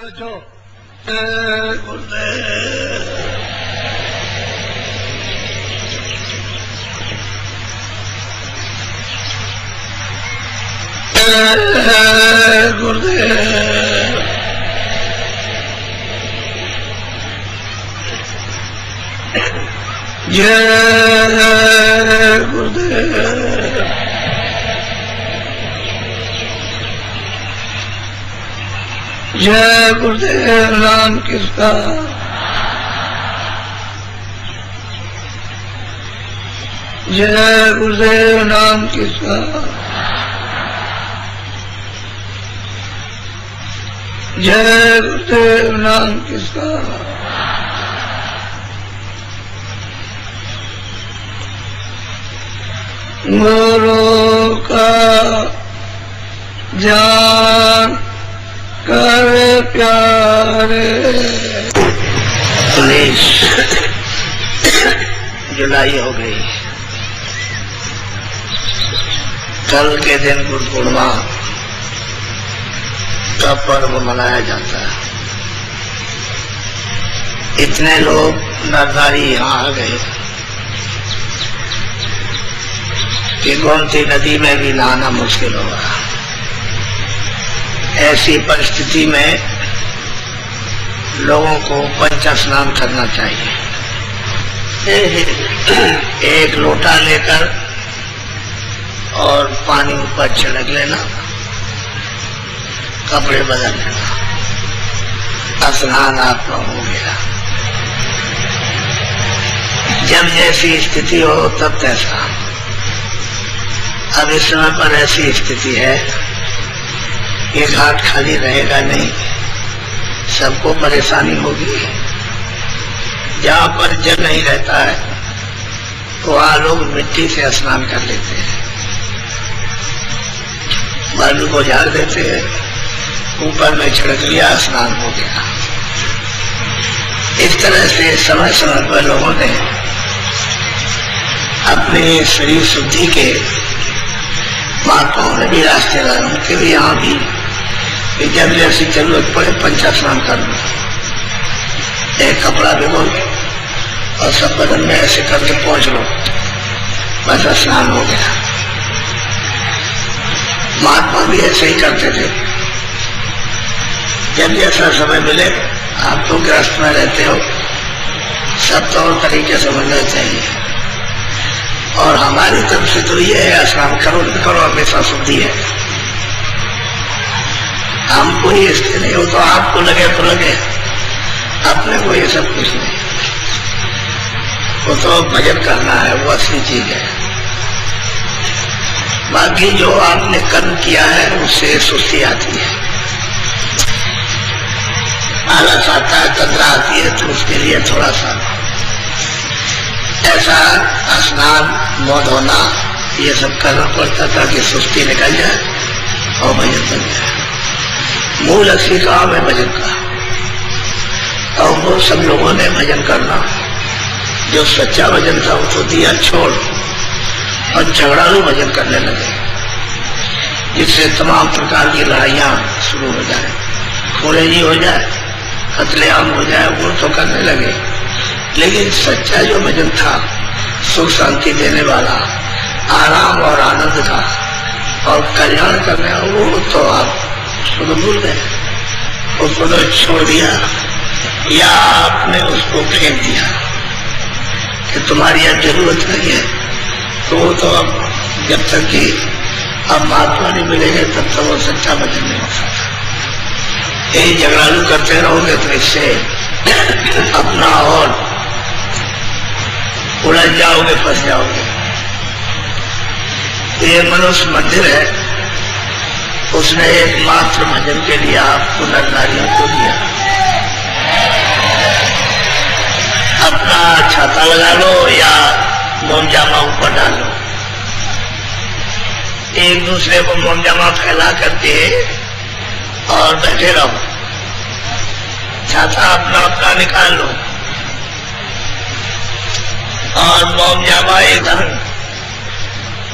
बचो गुरुदेव गुरुदेव जय गुरुदेव जय गुरुदेव राम कृष्ण जय गुरुदेव राम कृष्ण जय गुरुदेव राम कृष्ण गुरु का जान कर प्यारे। 19 जुलाई हो गई। कल के दिन गुरु पूर्णिमा का पर्व मनाया जाता है। इतने लोग नरनारी यहाँ आ गए कि गोमती नदी में भी नहाना मुश्किल होगा। ऐसी परिस्थिति में लोगों को पंचा स्नान करना चाहिए। एक लोटा लेकर और पानी ऊपर छिड़क लेना, कपड़े बदल लेना, स्नान आपका हो गया। जब जैसी स्थिति हो तब तैसा। अब इस समय पर ऐसी स्थिति है, ये घाट खाली रहेगा नहीं, सबको परेशानी होगी। जहाँ पर जल नहीं रहता है वहाँ लोग मिट्टी से स्नान कर लेते हैं, बालू को झाड़ देते हैं, ऊपर में छिड़क लिया, स्नान हो गया। इस तरह से समय समय पर लोगों ने अपने शरीर शुद्धि के महात्माओं ने भी रास्ते लगाए कि यहाँ भी जब जैसी जरूरत पड़े पंचा स्नान कर लो। एक कपड़ा भिगो और सब बदन में ऐसे करके पहुंच लो, बस स्नान हो गया। महात्मा भी ऐसे ही करते थे। जब जैसा समय मिले, आप तो गृहस्थ में रहते हो, सब तौर तरीके समझना चाहिए। और हमारी तरफ से तो ये है, स्नान करो न करो हमेशा शुद्धि है। हमको ही इसके नहीं हो तो आपको लगे तो लगे, अपने को ये सब कुछ नहीं। वो तो भजन करना है, वो असली चीज है। बाकी जो आपने कर्म किया है उससे सुस्ती आती है, आलस आता है, तंद्रा आती है, तो उसके लिए थोड़ा सा ऐसा स्नान मुंह धोना ये सब करना पड़ता ताकि सुस्ती निकल जाए और भजन बन जाए। मूल असली काम है भजन का, और वो सब लोगों ने भजन करना। जो सच्चा भजन था वो तो दिया छोड़ और झगड़ालू भजन करने लगे, जिससे तमाम प्रकार की लड़ाइयां शुरू हो जाए, खोरेजी हो जाए, कत्लेआम हो जाए, वो तो करने लगे। लेकिन सच्चा जो भजन था, सुख शांति देने वाला, आराम और आनंद का और कल्याण करने का, वो तो आप उसको भूल गए, उसको तो छोड़ दिया या आपने उसको फेंक दिया कि तुम्हारी अब जरूरत नहीं है। तो वो तो अब जब तक कि अब महात्मा नहीं मिलेंगे तब तक वो सच्चा भजन नहीं हो सकता। यही झगड़ालू करते रहोगे तो इससे अपना और उलझ जाओगे, फंस जाओगे। ये मनुष्य मंदिर है, उसने एकमात्र भजन के लिए आपको नरनारियों को दिया। अपना छाता लगा लो या मोमजामा ऊपर डालो, एक दूसरे को मोमजामा फैला करके और बैठे रहो। छाता अपना अपना निकाल लो और मोमजामा इधर।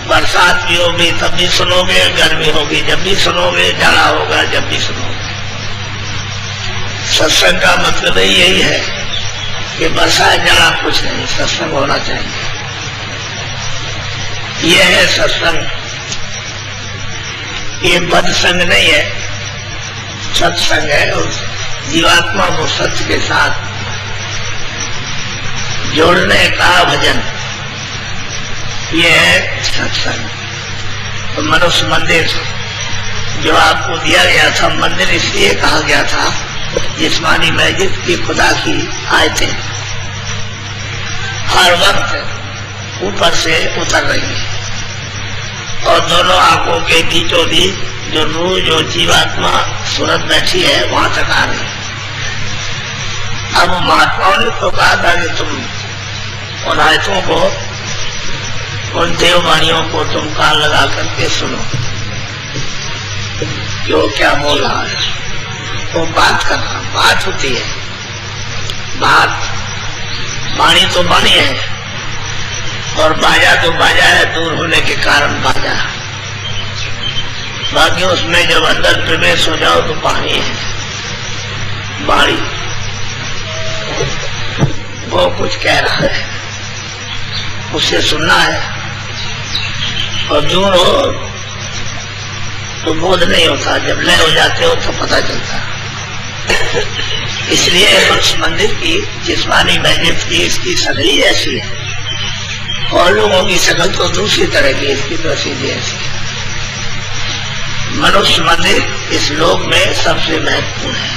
बरसात भी होगी तब भी सुनोगे, गर्मी होगी जब भी सुनोगे, जाड़ा होगा जब भी सुनोगे। सत्संग का मतलब यही है कि बरसाए जाना कुछ नहीं, सत्संग होना चाहिए। यह है सत्संग, ये बदसंग नहीं है, सत्संग है। और जीवात्मा को सत्य के साथ जोड़ने का भजन, ये है सत्संग। तो मनुष्य मंदिर जो आपको दिया गया था, मंदिर इसलिए कहा गया था जिस्मानी मस्जिद की खुदा की आयतें हर वक्त ऊपर से उतर रही है और दोनों आंखों के बीचों बीच जो रूह जो जीवात्मा सूरत बैठी है वहां तक आ रही है। अब महात्माओं ने तो कहा था कि तुम उन आयतों को, उन देववाणियों को तुम कान लगा करके सुनो कि वो क्या बोल रहा है। वो बात करना, बात होती है, बात वाणी तो वाणी है और बाजा तो बाजा है, दूर होने के कारण बाजा। बाकी उसमें जब अंदर प्रवेश हो जाओ तो पानी है, वाणी। वो कुछ कह रहा है, उसे सुनना है और दूर हो तो बोध नहीं होता, जब लय हो जाते हो तो पता चलता। इसलिए मनुष्य मंदिर की जिस्मानी मस्जिद की इसकी शक्ल ऐसी है और लोगों की शक्ल तो दूसरी तरह की, इसकी प्रसिद्धि ऐसी है। मनुष्य मंदिर इस लोक में सबसे महत्वपूर्ण है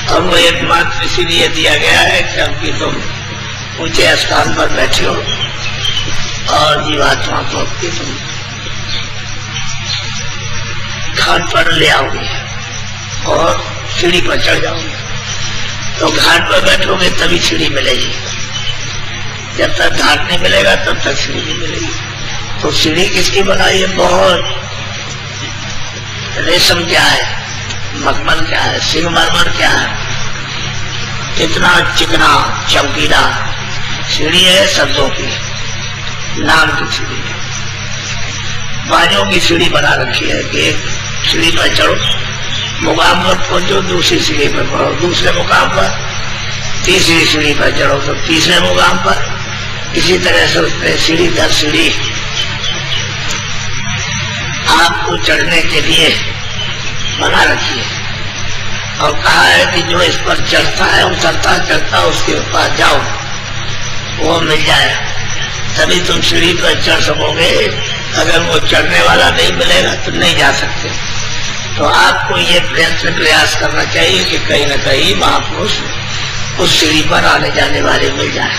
और वो एकमात्र इसीलिए दिया गया है क्योंकि तुम ऊंचे स्थान पर बैठे हो और जीवात्मा को तुम घाट पर ले आओगे और सीढ़ी पर चढ़ जाओगे। तो घाट पर बैठोगे तभी सीढ़ी मिलेगी, जब तक घाट नहीं मिलेगा तब तक सीढ़ी नहीं मिलेगी। तो सीढ़ी किसकी बनाई है? बहुत रेशम क्या है, मखमल क्या है, सिंगमरमर क्या है, कितना चिकना चमकीला सीढ़ी है शब्दों की, नाम की सीढ़ी। बाजों की सीढ़ी बना रखी है कि एक सीढ़ी पर चढ़ो, मुकाम पर पहुंचो, दूसरी सीढ़ी पर पढ़ो, दूसरे मुकाम पर, तीसरी सीढ़ी पर चढ़ो तो तीसरे मुकाम पर, इसी तरह से उसने सीढ़ी दर सीढ़ी आपको चढ़ने के लिए बना रखी है और कहा है कि जो इस पर चढ़ता है उतरता चढ़ता उसके पास जाओ, वो मिल जाए तभी तुम सीढ़ी पर चढ़ सकोगे। अगर वो चढ़ने वाला नहीं मिलेगा तो नहीं जा सकते। तो आपको ये प्रयास करना चाहिए कि कहीं न कहीं महापुरुष उस सीढ़ी पर आने जाने वाले मिल जाए,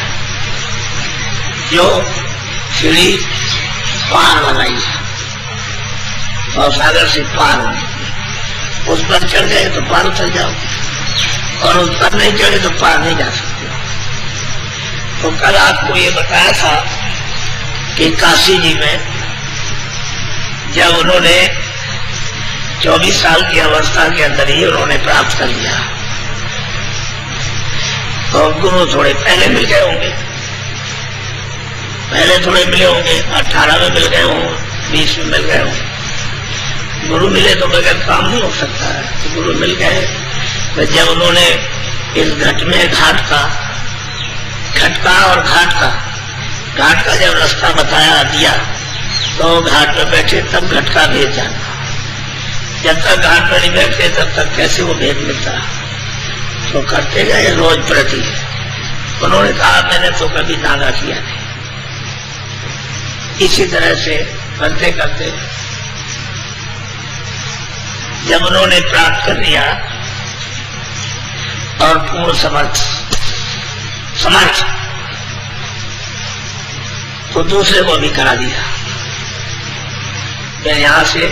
जो सीढ़ी पार बनाई है और सागर से पार होने, उस पर चढ़ गए तो पार उतर जाओगे और उस पर नहीं चढ़े तो पार नहीं जा सकते। तो कल आपको ये बताया था कि काशी जी में जब उन्होंने 24 साल की अवस्था के अंदर ही उन्होंने प्राप्त कर लिया, तो गुरु थोड़े पहले मिल गए होंगे, पहले थोड़े मिले होंगे, 18 में मिल गए होंगे, 20 में मिल गए होंगे। गुरु मिले तो बगैर काम नहीं हो सकता है, तो गुरु मिल गए। तो जब उन्होंने इस घट में घाट का और घाट का जब रास्ता बताया दिया तो घाट पर बैठे तब घट का भेद जाना, जब तक घाट पर नहीं बैठे तब तक कैसे वो भेद मिलता। तो करते गए रोज प्रति। उन्होंने कहा मैंने तो कभी नागा किया नहीं। इसी तरह से करते करते जब उन्होंने प्राप्त कर लिया और पूर्ण समर्थ तो दूसरे को भी करा दिया। फिर यहां से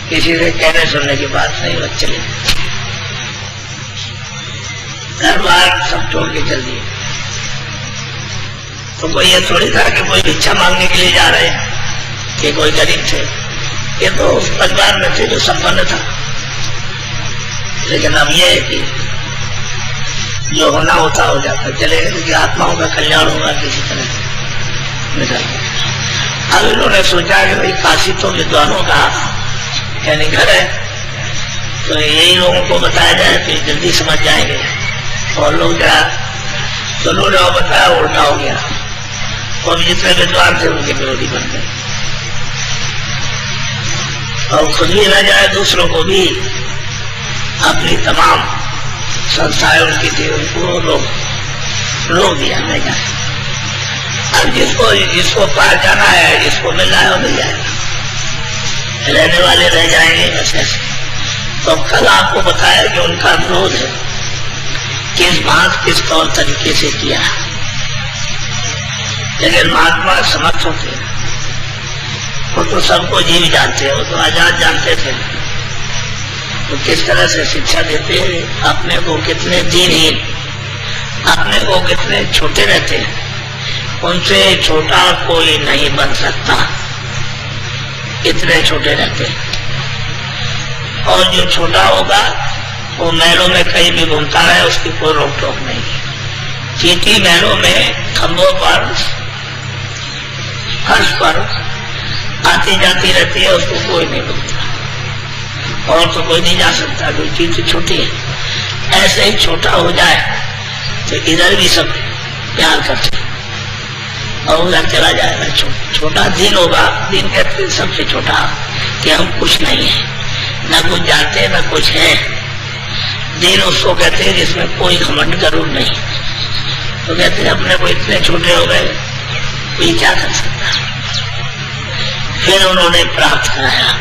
किसी से कहने सुनने की बात नहीं, बस चले घर बार सब छोड़ के चल दिए। तो कोई ये थोड़ी था कि कोई भिक्षा मांगने के लिए जा रहे हैं कि कोई गरीब थे, ये तो उस परिवार में थे जो संपन्न था। लेकिन अब यह है कि जो होना होता हो जाता, चले कि आत्माओं का कल्याण होगा किसी तरह निकल। अब इन्होंने सोचा कि भाई काशी तो विद्वानों का यानी घर है, तो यही लोगों को बताया जाए तो जल्दी समझ जाएंगे। और लोग जरा तो उन्होंने बताया उल्टा हो गया, और जितने विद्वान थे उनके विरोधी बन गए। और खुद भी न जाए, दूसरों को भी अपनी तमाम संस्थाएं उनकी थी, उनको रोक दिया नहीं जाए। अब जिसको पार जाना है, जिसको मिलना है वो मिल जाएगा, रहने वाले रह जाएंगे बस ऐसे। तो कल आपको बताया कि उनका विरोध है किस बात किस तौर तरीके से किया, लेकिन महात्मा समर्थ होते हैं, वो तो सबको जीव जानते हैं, वो तो आजाद जानते थे। तो किस तरह से शिक्षा देते हैं, अपने को कितने दीनहीन, अपने को कितने छोटे रहते हैं, उनसे छोटा कोई नहीं बन सकता, इतने छोटे रहते हैं। और जो छोटा होगा वो महलों में कहीं भी घूमता रहे, उसकी कोई रोक टोक नहीं है। चींटी महलों में खंभों पर फर्श पर आती जाती रहती है, उसको कोई नहीं रोकता, और तो कोई नहीं जा सकता, कोई चींटी छोटी है। ऐसे ही छोटा हो जाए तो इधर भी सब प्यार करते और उधर चला जाएगा। छोटा दिन होगा, दिन कहते हैं सबसे छोटा, कि हम कुछ नहीं है, न कुछ जानते न कुछ है। दिन उसको कहते हैं जिसमें कोई घमंड जरूर नहीं। तो कहते हैं अपने को इतने छोटे हो गए, कोई क्या कर सकता। फिर उन्होंने प्राप्त कराया,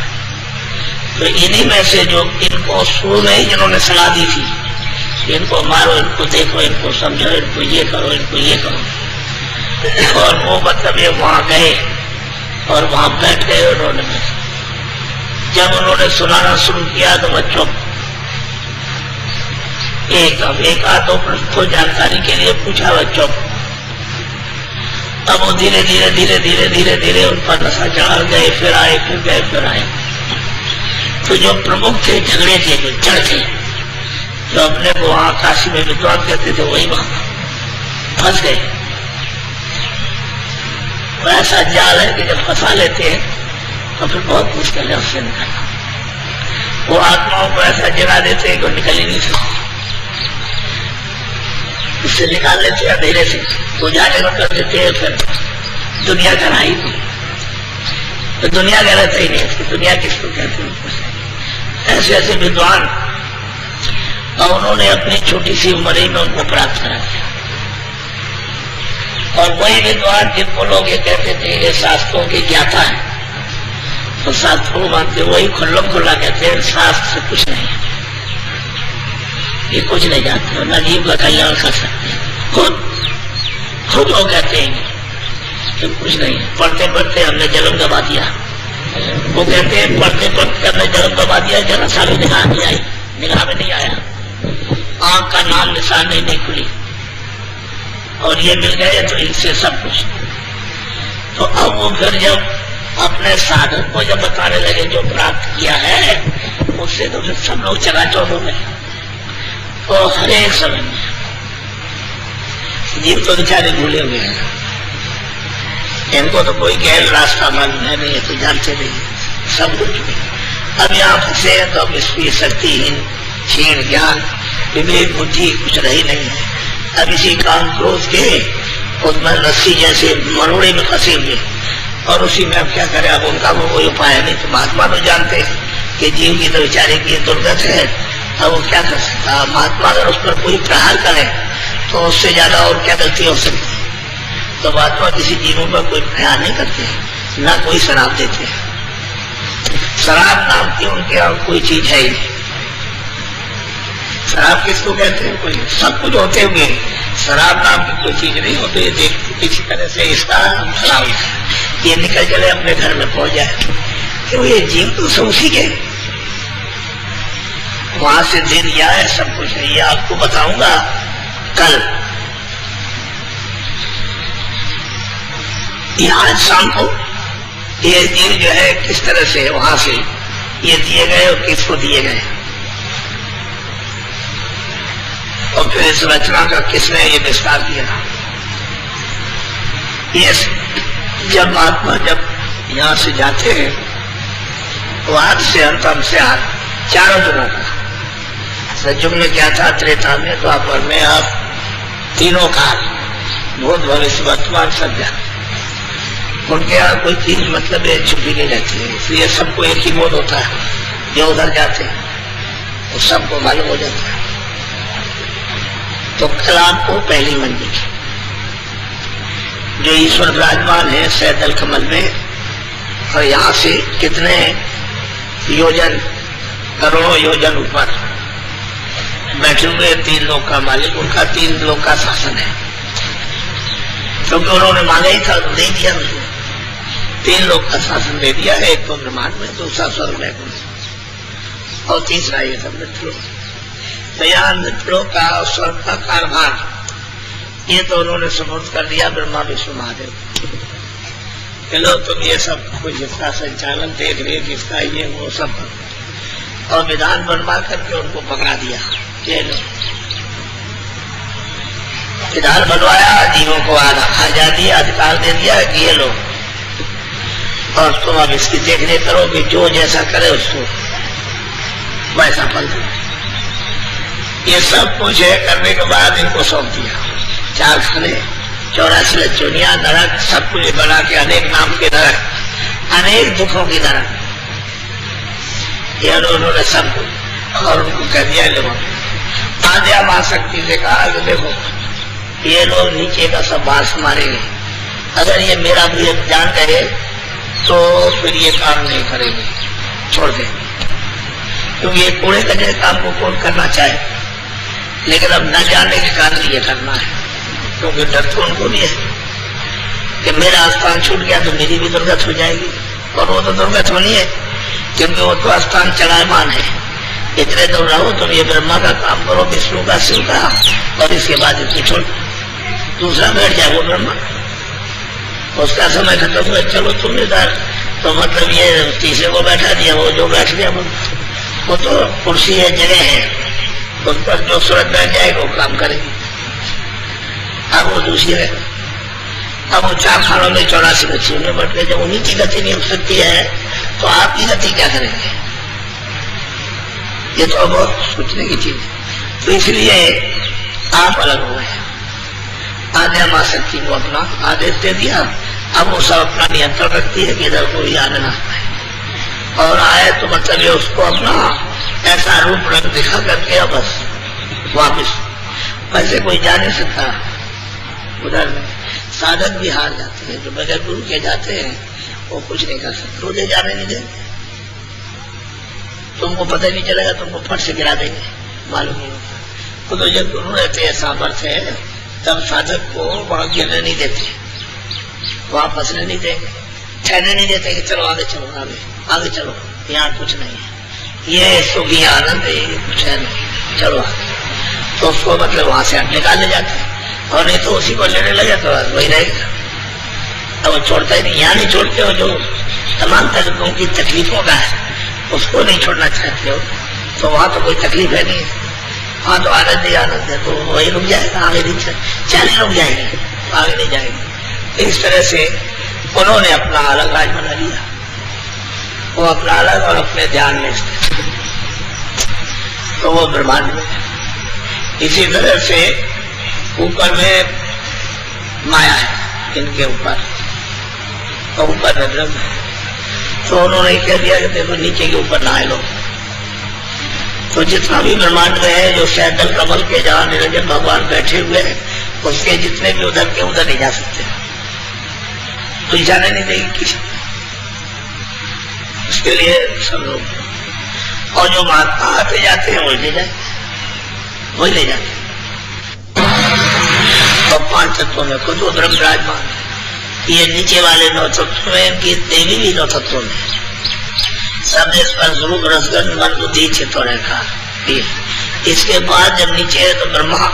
तो इन्हीं में से जो इनको शुरू में ही जिन्होंने सलाह दी थी, इनको मारो, इनको देखो, इनको समझो, इनको ये करो, इनको ये करो, और वो मतलब ये वहां गए और वहां बैठ गए। उन्होंने जब उन्होंने सुनाना शुरू किया तो बच्चों एक आध दो प्रश्न को जानकारी के लिए पूछा बच्चों। अब वो धीरे धीरे धीरे धीरे धीरे धीरे उन पर नशा चढ़ा गए, फिर आए, फिर गए, फिर आए। तो जो प्रमुख थे, झगड़े थे, जो जड़ थे, जो अपने को वहां काशी में विद्वान कहते थे, वही वहां फंस गए। वो ऐसा जाल है कि जब फंसा लेते हैं तो फिर बहुत मुश्किल है उससे निकलना। वो आत्माओं को ऐसा गिरा देते हैं कि निकल ही नहीं सकते, उससे निकाल लेते हैं अंधेरे से, उजाले में कर देते हैं। फिर दुनिया का रहा ही नहीं, तो दुनिया का रहता ही नहीं, दुनिया किसको कहते हैं। ऐसे ऐसे विद्वान, और उन्होंने अपनी छोटी सी उम्र ही में उनको प्राप्त करा दिया। और वही विद्वान जिनको लोग ये कहते थे ये शास्त्रों की ज्ञाता है, तो शास्त्रों मानते, वही खुल्लम खुल्ला कहते हैं शास्त्र से कुछ नहीं, ये कुछ नहीं जानते, न जीव का कल्याण कर सकते हैं। खुद लोग कहते हैं कि कुछ नहीं, पढ़ते पढ़ते हमने जन्म गवा दिया। वो कहते हैं पढ़ते पढ़ते हमने जन्म गवा दिया, जरा सा भी निगाह नहीं आई, निगाह में नहीं आया, आंख का नाम निशान नहीं खुली, और ये मिल गए तो इनसे सब कुछ। तो अब वो फिर जब अपने साधन को जब बताने लगे जो प्राप्त किया है, उससे तो फिर सब लोग चकाचौंध हो गए। तो हर एक समय में जीव तो बेचारे भूले हुए हैं, इनको तो कोई गैर रास्ता मालूम है नहीं, तो जानते नहीं सब कुछ भी। अब यहाँ फंसे हैं तो अब इसकी शक्तिहीन क्षीण ज्ञान विवेक बुद्धि कुछ रही नहीं है। अब इसी काम क्रोध के उसमें रस्सी जैसे मरोड़े में फंसे हुए, और उसी में अब क्या करें। अब उनका वो कोई उपाय नहीं। तो महात्मा तो जानते हैं कि जीव की तो बेचारे की दुर्गत है, अब वो क्या कर सकता। महात्मा अगर उस पर कोई प्रहार करे तो उससे ज्यादा और क्या गलती हो सकती है। तो महात्मा किसी जीवों पर कोई प्रहार नहीं करते, ना कोई शराब देते। शराब नाम की उनके यहाँ कोई चीज है ही नहीं। शराब किसको कहते हैं, कोई सब कुछ होते हुए शराब नाम की कोई चीज नहीं होती। ये देखते किसी तरह से इसका शराब ये निकल चले अपने घर में पहुंच जाए, क्यों ये जीव तो सब उसी के, वहां से दे दिया है सब कुछ है। ये आपको बताऊंगा कल, ये आज शाम को ये जीव जो है किस तरह से वहां से ये दिए गए और किसको दिए गए, और फिर इस रचना का किसने ये विस्तार किया। ये जब महात्मा जब यहाँ से जाते हैं तो आज से अंत से आज चारों दिनों का सतयुग में क्या था, त्रेता में, द्वापर में, आप तीनों काल, भूत भविष्य वर्तमान सद्या, उनके यहाँ कोई चीज मतलब छुपी नहीं रहती है, इसलिए सबको एक ही बोध होता है। जो उधर जाते हैं तो सबको मालूम हो जाता है। तो कल आपको पहली मंजिल जो ईश्वर विराजमान है सैदल कमल में, और यहाँ से कितने योजन, करोड़ों योजन ऊपर बैठे हुए तीन लोग का मालिक, उनका तीन लोग का शासन है, क्योंकि उन्होंने मांगा ही था तो दे दिया उनको। तीन लोग का शासन दे दिया है, एक तो ब्रह्मांड में, दूसरा स्वर्ग में, और तीसरा ये सब मृत्यु। तो यहाँ मृत्यु का और स्वर्ग का कारभार ये तो उन्होंने सुपुर्द कर दिया ब्रह्मा विष्णु महादेव। चलो तुम ये सब कुछ इसका संचालन देख रेख इसका ये वो सब, और विधान बनवा करके उनको पकड़ा दिया। ये लो विधान बनवाया, जीवों को आजादी अधिकार दे दिया कि ये लो, और तुम अब इसकी देखरेख करो कि जो जैसा करे उसको वैसा फल दो। ये सब कुछ है करने के बाद इनको सौंप दिया। 4 खाने, 84 लचुनिया, नरक, सब कुछ बना के, अनेक नाम के नरक, अनेक दुखों की नरक, ये उन्होंने सब, और उनको कह दिया लोगों आद्या मां शक्ति से कहा कि देखो ये लोग नीचे का सब बांस मारेंगे, अगर ये मेरा भी जान रहे तो फिर ये काम नहीं करेंगे, छोड़ देंगे, क्योंकि ये कूड़े कचरे काम को कौन करना चाहे, लेकिन अब न जानने के कारण ये करना है, क्योंकि डर तो उनको भी है कि मेरा स्थान छूट गया तो मेरी भी दुर्गत हो जाएगी, और वो तो दुर्गत होनी है, क्योंकि वो तो स्थान चलायमान है। इतने दूर रहो, तुम ये ब्रह्मा का काम करो, विष्णु का, शिव का, और इसके बाद इसको छोड़, दूसरा बैठ जाए वो ब्रह्मा, उसका समय खत्म हुआ, चलो तुम इधर, तो मतलब ये तीसरे को बैठा दिया, वो जो बैठ गया वो तो कुर्सी है, जगह है, उस पर जो सूरत बैठ जाएगा वो काम करेगी। अब वो दूसरी है, अब वो 4 खानों में 84 गतियों में बैठ गए, जब उन्हीं की गति नहीं हो सकती है तो आपकी गति क्या करेंगे? ये तो बहुत सोचने की चीज है। तो इसलिए आप अलग हो गए, आद्या मां शक्ति को अपना आदेश दे दिया, अब वो सब अपना नियंत्रण रखती है कि इधर कोई आने ना आए, और आए तो मतलब ये उसको अपना ऐसा रूप रंग दिखा करके बस वापिस, वैसे कोई जा नहीं सकता उधर में। साधक भी हार जाते हैं, जो बगैर गुरु के जाते हैं वो कुछ नहीं कर सकते, उधर जाने नहीं देंगे, तुमको पता नहीं चलेगा, तुमको फट से गिरा देंगे, मालूम नहीं होता। तो जब गुरु रहते हैं, सामर्थ्य है, तब साधक को वहां गिरने नहीं देते, वहां फंसने नहीं देंगे, ठहरने नहीं देते कि चलो आगे चलो, आगे आगे चलो, यहाँ कुछ नहीं है, ये सुखी आनंद है, ये कुछ है नहीं, चलो आगे। तो उसको मतलब वहां से निकालने जाते हैं, और नहीं तो उसी को लेने लगे तो वही रहेगा, अब वो छोड़ता ही नहीं। यहाँ नहीं छोड़ते हो, जो तमाम तरीकों की तकलीफों का है उसको नहीं छोड़ना चाहते हो, तो वहां तो कोई तकलीफ है नहीं, वहां तो आनंद ही आनंद है, तो वही रुक जाएगा, आगे नहीं चले रुक जाएंगे, आगे नहीं जाएंगे। इस तरह से उन्होंने अपना अलग राज बना लिया, वो अपना अलग और अपने ध्यान में स्थित, तो वो ब्रह्मांड में। इसी तरह से ऊपर में माया है इनके ऊपर, और ऊपर में ब्रह्म है, तो उन्होंने कह दिया कि देखो नीचे के ऊपर नहाए लो। तो जितना भी ब्रह्मांड में है, जो सैदल कमल के जहां निरंजन भगवान बैठे हुए हैं, उसके जितने भी उधर के उधर नहीं जा सकते, कोई जाने नहीं देगी किसी, उसके लिए सब लोग, और जो महात्मा आते जाते हैं वही ले जाते, वही ले जाते। तो 5 तत्वों में खुद वो ब्रह्म विराजमान है, ये नीचे वाले 9 तत्व में, इनकी देवी भी 9 तत्वों में, सब स्पर्श रूप रसगंध मन बुद्धि चित्त और अहंकार। इसके बाद जब नीचे है तो ब्रह्मा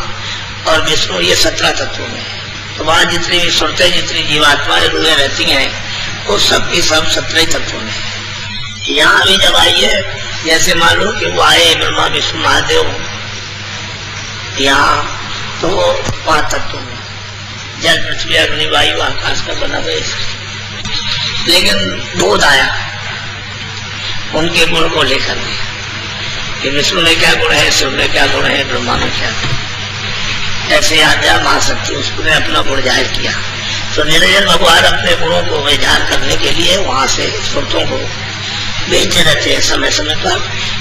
और विष्णु, ये 17 तत्वों में, तो वहां जितनी भी सुरतें, जितनी जीवात्माएं रूहें रहती हैं, वो सब की सब 17 तत्वों में। यहाँ भी जब आई है, जैसे मान लो कि वो आए ब्रह्मा विष्णु महादेव यहाँ, तो 5 तत्वों में, जल पृथ्वी अग्नि वायु आकाश का बना गया, लेकिन बोध आया उनके गुण को लेकर के, कि विष्णु में क्या गुण है, शिव में क्या गुण है, ब्रह्मा में क्या गुण। ऐसे आद्या महाशक्ति उसने अपना गुण जाहिर किया। तो निरंजन भगवान अपने गुणों को विचार करने के लिए वहां से सुरतों को भेजते रहते हैं समय समय पर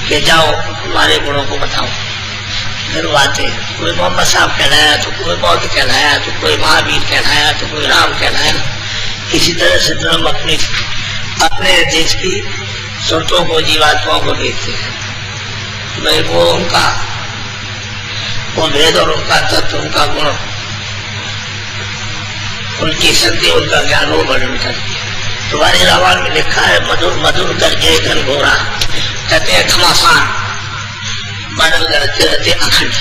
कि जाओ हमारे गुणों को बताओ। फिर वो आते, कोई मोहम्मद साहब कहलाया तो कोई बौद्ध कहलाया तो कोई महावीर कहलाया तो कोई राम कहलाया। इसी तरह से ब्रह्म अपने देश की सुरतों को जीवात्माओं को भेजते हैं। भाई वो उनका वो भेद और उनका तत्व, उनका गुण, उनकी शक्ति, उनका ज्ञान वो वर्णन करती है। तुम्हारे रावण में लिखा है मधुर मधुर गरजे घन घोरा, कहते हैं घमासान बादल गरजते रहते अखंड।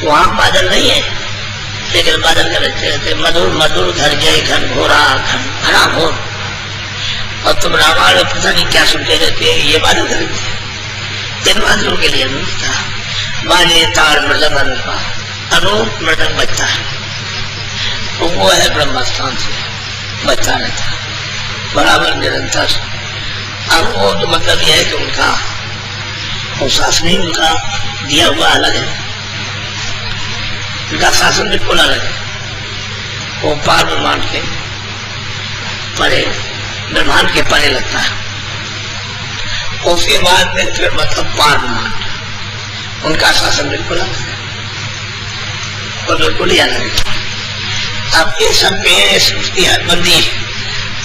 वहां बादल नहीं है लेकिन बादल गरजते रहते मधुर मधुर गरजे घन घोरा, घना घोर। और तुम रावण में पता नहीं क्या सुनते रहते हैं, ये बादल गरजते इन बादलों के लिए अनुपता माने तार मृदंग अनुपा अनूप मृदंग बजता है। तो वो है ब्रह्मस्थान से बजता रहता बराबर निरंतर। अब वो तो मतलब यह है कि उनका वो शासन ही उनका दिया हुआ अलग है, उनका शासन बिल्कुल अलग है। वो पार ब्रह्मांड के परे, ब्रह्मांड के परे लगता है। उसके बाद में फिर मतलब पार ब्रह्मांड, उनका शासन बिल्कुल अलग है, वो बिल्कुल ही अलग है। अब ये सब उसकी हदबंदी है।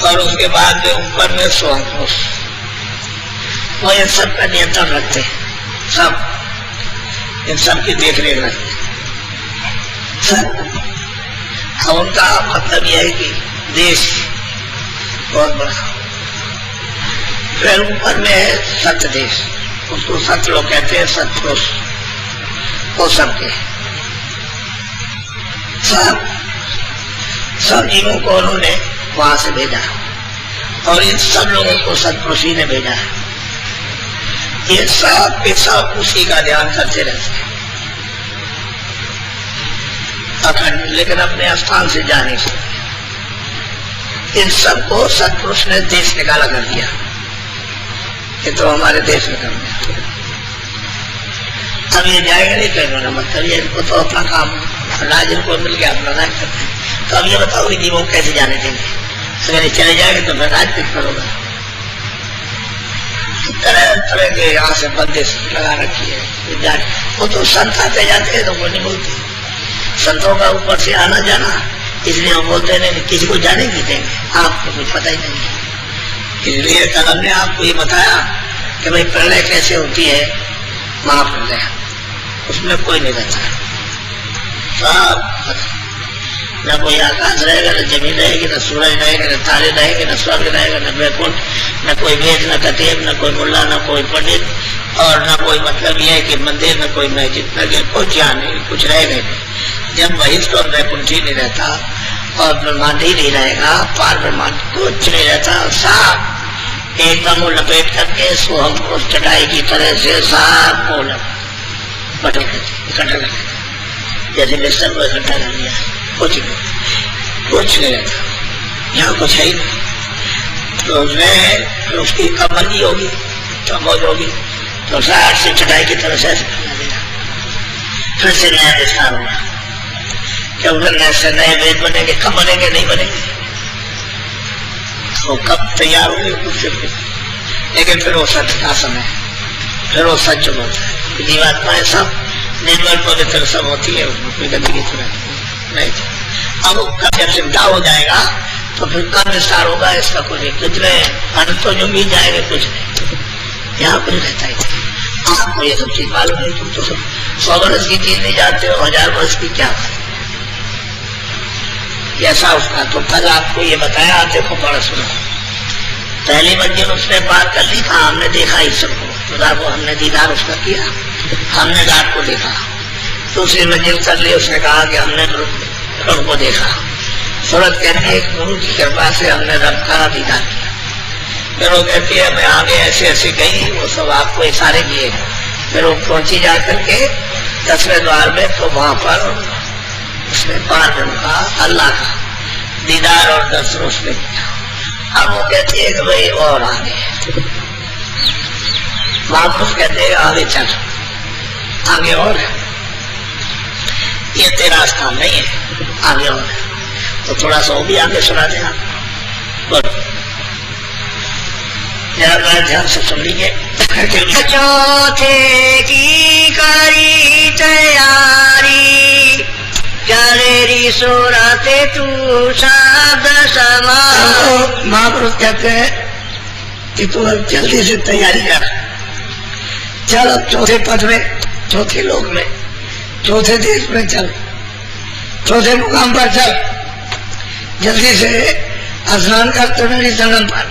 और उसके बाद में ऊपर में सोहम पुरुष, वो इन सब का नियंत्रण रखते हैं, सब इन सब की देख रेख रखते हैं सब। उनका मतलब यह है कि देश बहुत बड़ा। फिर ऊपर में है सत्य देश, उसको सत्य लोग कहते हैं, सत्पुरुष। वो सबके सब जीवों को उन्होंने वहां से भेजा और इन सब लोगों को सत्पुरुषी ने भेजा है। ये सब के सब उसी का ध्यान करते रहते हैं अखंड, लेकिन अपने स्थान से जाने से इन सबको सत्पुरुष ने देश निकाला कर दिया। ये तो हमारे देश में कर दिया। अब ये जाएगा नहीं करना, मतलब ये इनको तो अपना काम राज इनको मिल गया, अपना राज करते हैं। तो अब ये बताओ कि जीवों कैसे जाने देंगे? अगर ये चले जाएंगे तो फिर राज किस पर होगा? तरह तरह के यहाँ से बंदिश लगा रखी है। वो तो संत आते जाते हैं तो वो नहीं बोलते, संतों का ऊपर से आना जाना, इसलिए हम बोलते नहीं किसी को जाने नहीं देंगे, आपको कुछ पता ही नहीं। इसलिए कल हमने आपको ये बताया कि भाई प्रलय कैसे होती है, महाप्रलय, उसमें कोई नहीं रहता, सब न कोई आकाश रहेगा, न जमीन रहेगी, न सूरज रहेगा, न तारे रहेंगे, न स्वर्ग रहेगा, न वैकुंठ, न कोई वेद, न कतीब, न कोई मुल्ला, न कोई पंडित, और न कोई मतलब यह है कि मंदिर, न कोई मस्जिद, न कुछ यहाँ नहीं, कुछ रहेगा नहीं। जब बहिष्ठ और वैकुंठ ही नहीं रहता और ब्रह्मांड ही नहीं रहेगा, पार ब्रह्मांड कुछ नहीं रहता, साफ एकदम लपेट करके सोहम को चटाई की तरह से साफ को बटल इकट्ठा कर देता, जैसे बिस्तर को इकट्ठा कर लिया, कुछ नहीं रहता, यहाँ कुछ है ही नहीं। तो उसमें उसकी कमबंदी होगी तो मौज होगी, तो साठ से चटाई की तरह से ऐसे करना देगा, फिर से नया विस्तार होगा। क्या उधर नए वेद बनेंगे? कब बनेंगे? नहीं बनेंगे, वो कब तैयार होंगे कुछ, लेकिन फिर वो सत्य का समय, फिर वो सच होता है। जीवात्माएं सब निर्मल पवित्र सब होती है, उसमें कोई गंदगी तो नहीं। अब कब जब चिंता हो जाएगा तो फिर कब विस्तार होगा इसका कोई नहीं, कुछ नहीं, अंत तो जो भी जाएंगे कुछ नहीं, यहाँ कुछ रहता ही। आपको ये सब चीज मालूम नहीं, तुम तो सब 100 वर्ष की चीज नहीं जानते हो, 1000 वर्ष की क्या बात ऐसा उसका। तो कल आपको ये बताया, देखो बड़ा सुना, पहली मंजिल उसने पार कर ली, कहा हमने देखा ईश्वर को, खुदा को हमने दीदार उसका किया, हमने रात को देखा। दूसरी मंजिल कर ली, उसने कहा कि हमने रब को देखा। सूरत कहती है गुरु की कृपा से हमने रब का दीदार किया। फिर वो कहती है मैं आगे ऐसे ऐसे गई, वो सब आपको इशारे किए। फिर वो पहुंची जा करके 10वें द्वार में, तो वहां पर उसने पार का अल्लाह का दीदार और दर्शन उसने किया। अब वो कहती है कि भाई और आगे वापस कहते हैं आगे चल, आगे और है, ये तेरा स्थान नहीं है, आगे और है। तो थोड़ा सा वो भी आगे सुना देना, बोलो जरा ध्यान से सुन लीजिए। चौथे की करी तैयारी, चलेरी सूरत तू शब्द समा। महापुरुष कहते हैं कि तू अब जल्दी से तैयारी कर, चल अब चौथे पद में, चौथे लोक में, चौथे देश में चल, चौथे मुकाम पर चल, जल्दी से स्नान कर त्रिवेणी संगम पर।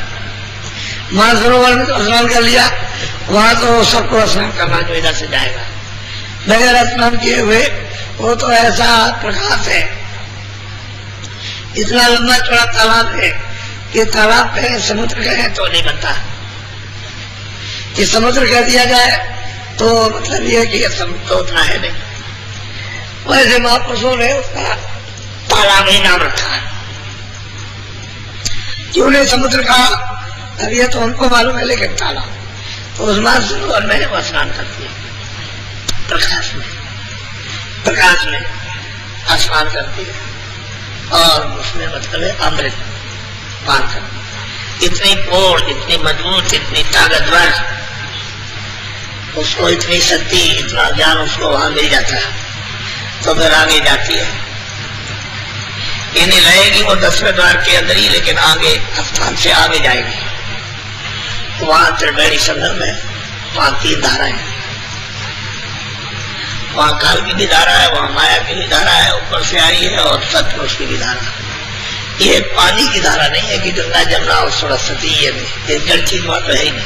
मानसरोवर में तो स्नान कर लिया, वहां तो सबको स्नान करना जो इधर से जाएगा, बगैर स्नान किए हुए वो तो ऐसा प्रकाश है, इतना लंबा चौड़ा तालाब है कि तालाब पे समुद्र कहे तो नहीं बनता, कि समुद्र कह दिया जाए तो मतलब ये कि समुद्र तो उतना है नहीं। वैसे महापुरुषों ने उसका तालाब ही नाम रखा है। क्यों नहीं समुद्र का, अब ये तो उनको मालूम है, लेकिन तालाब तो उस मानसरोवर में वो स्नान करती है, प्रकाश में, प्रकाश में स्नान करती है और उसमें मतलब है अमृत पान कर। इतनी पोड़, इतनी मजबूत, इतनी ताकतवर, उसको इतनी शक्ति, इतना ज्ञान उसको वहां मिल जाता है, तो फिर आगे जाती है। ये नहीं रहेगी वो 10वें द्वार के अंदर ही, लेकिन आगे स्थान से आगे जाएगी। वहां त्रिवेणी संगम है, वहां 3 धाराएं, वहां काल की भी धारा है, वहां माया की भी धारा है, ऊपर से आई है, और सतपुरुष की भी धारा। ये पानी की धारा नहीं है कि गंगा जमुना और सरस्वती, ये नहीं, जल चीज वहां तो है ही नहीं,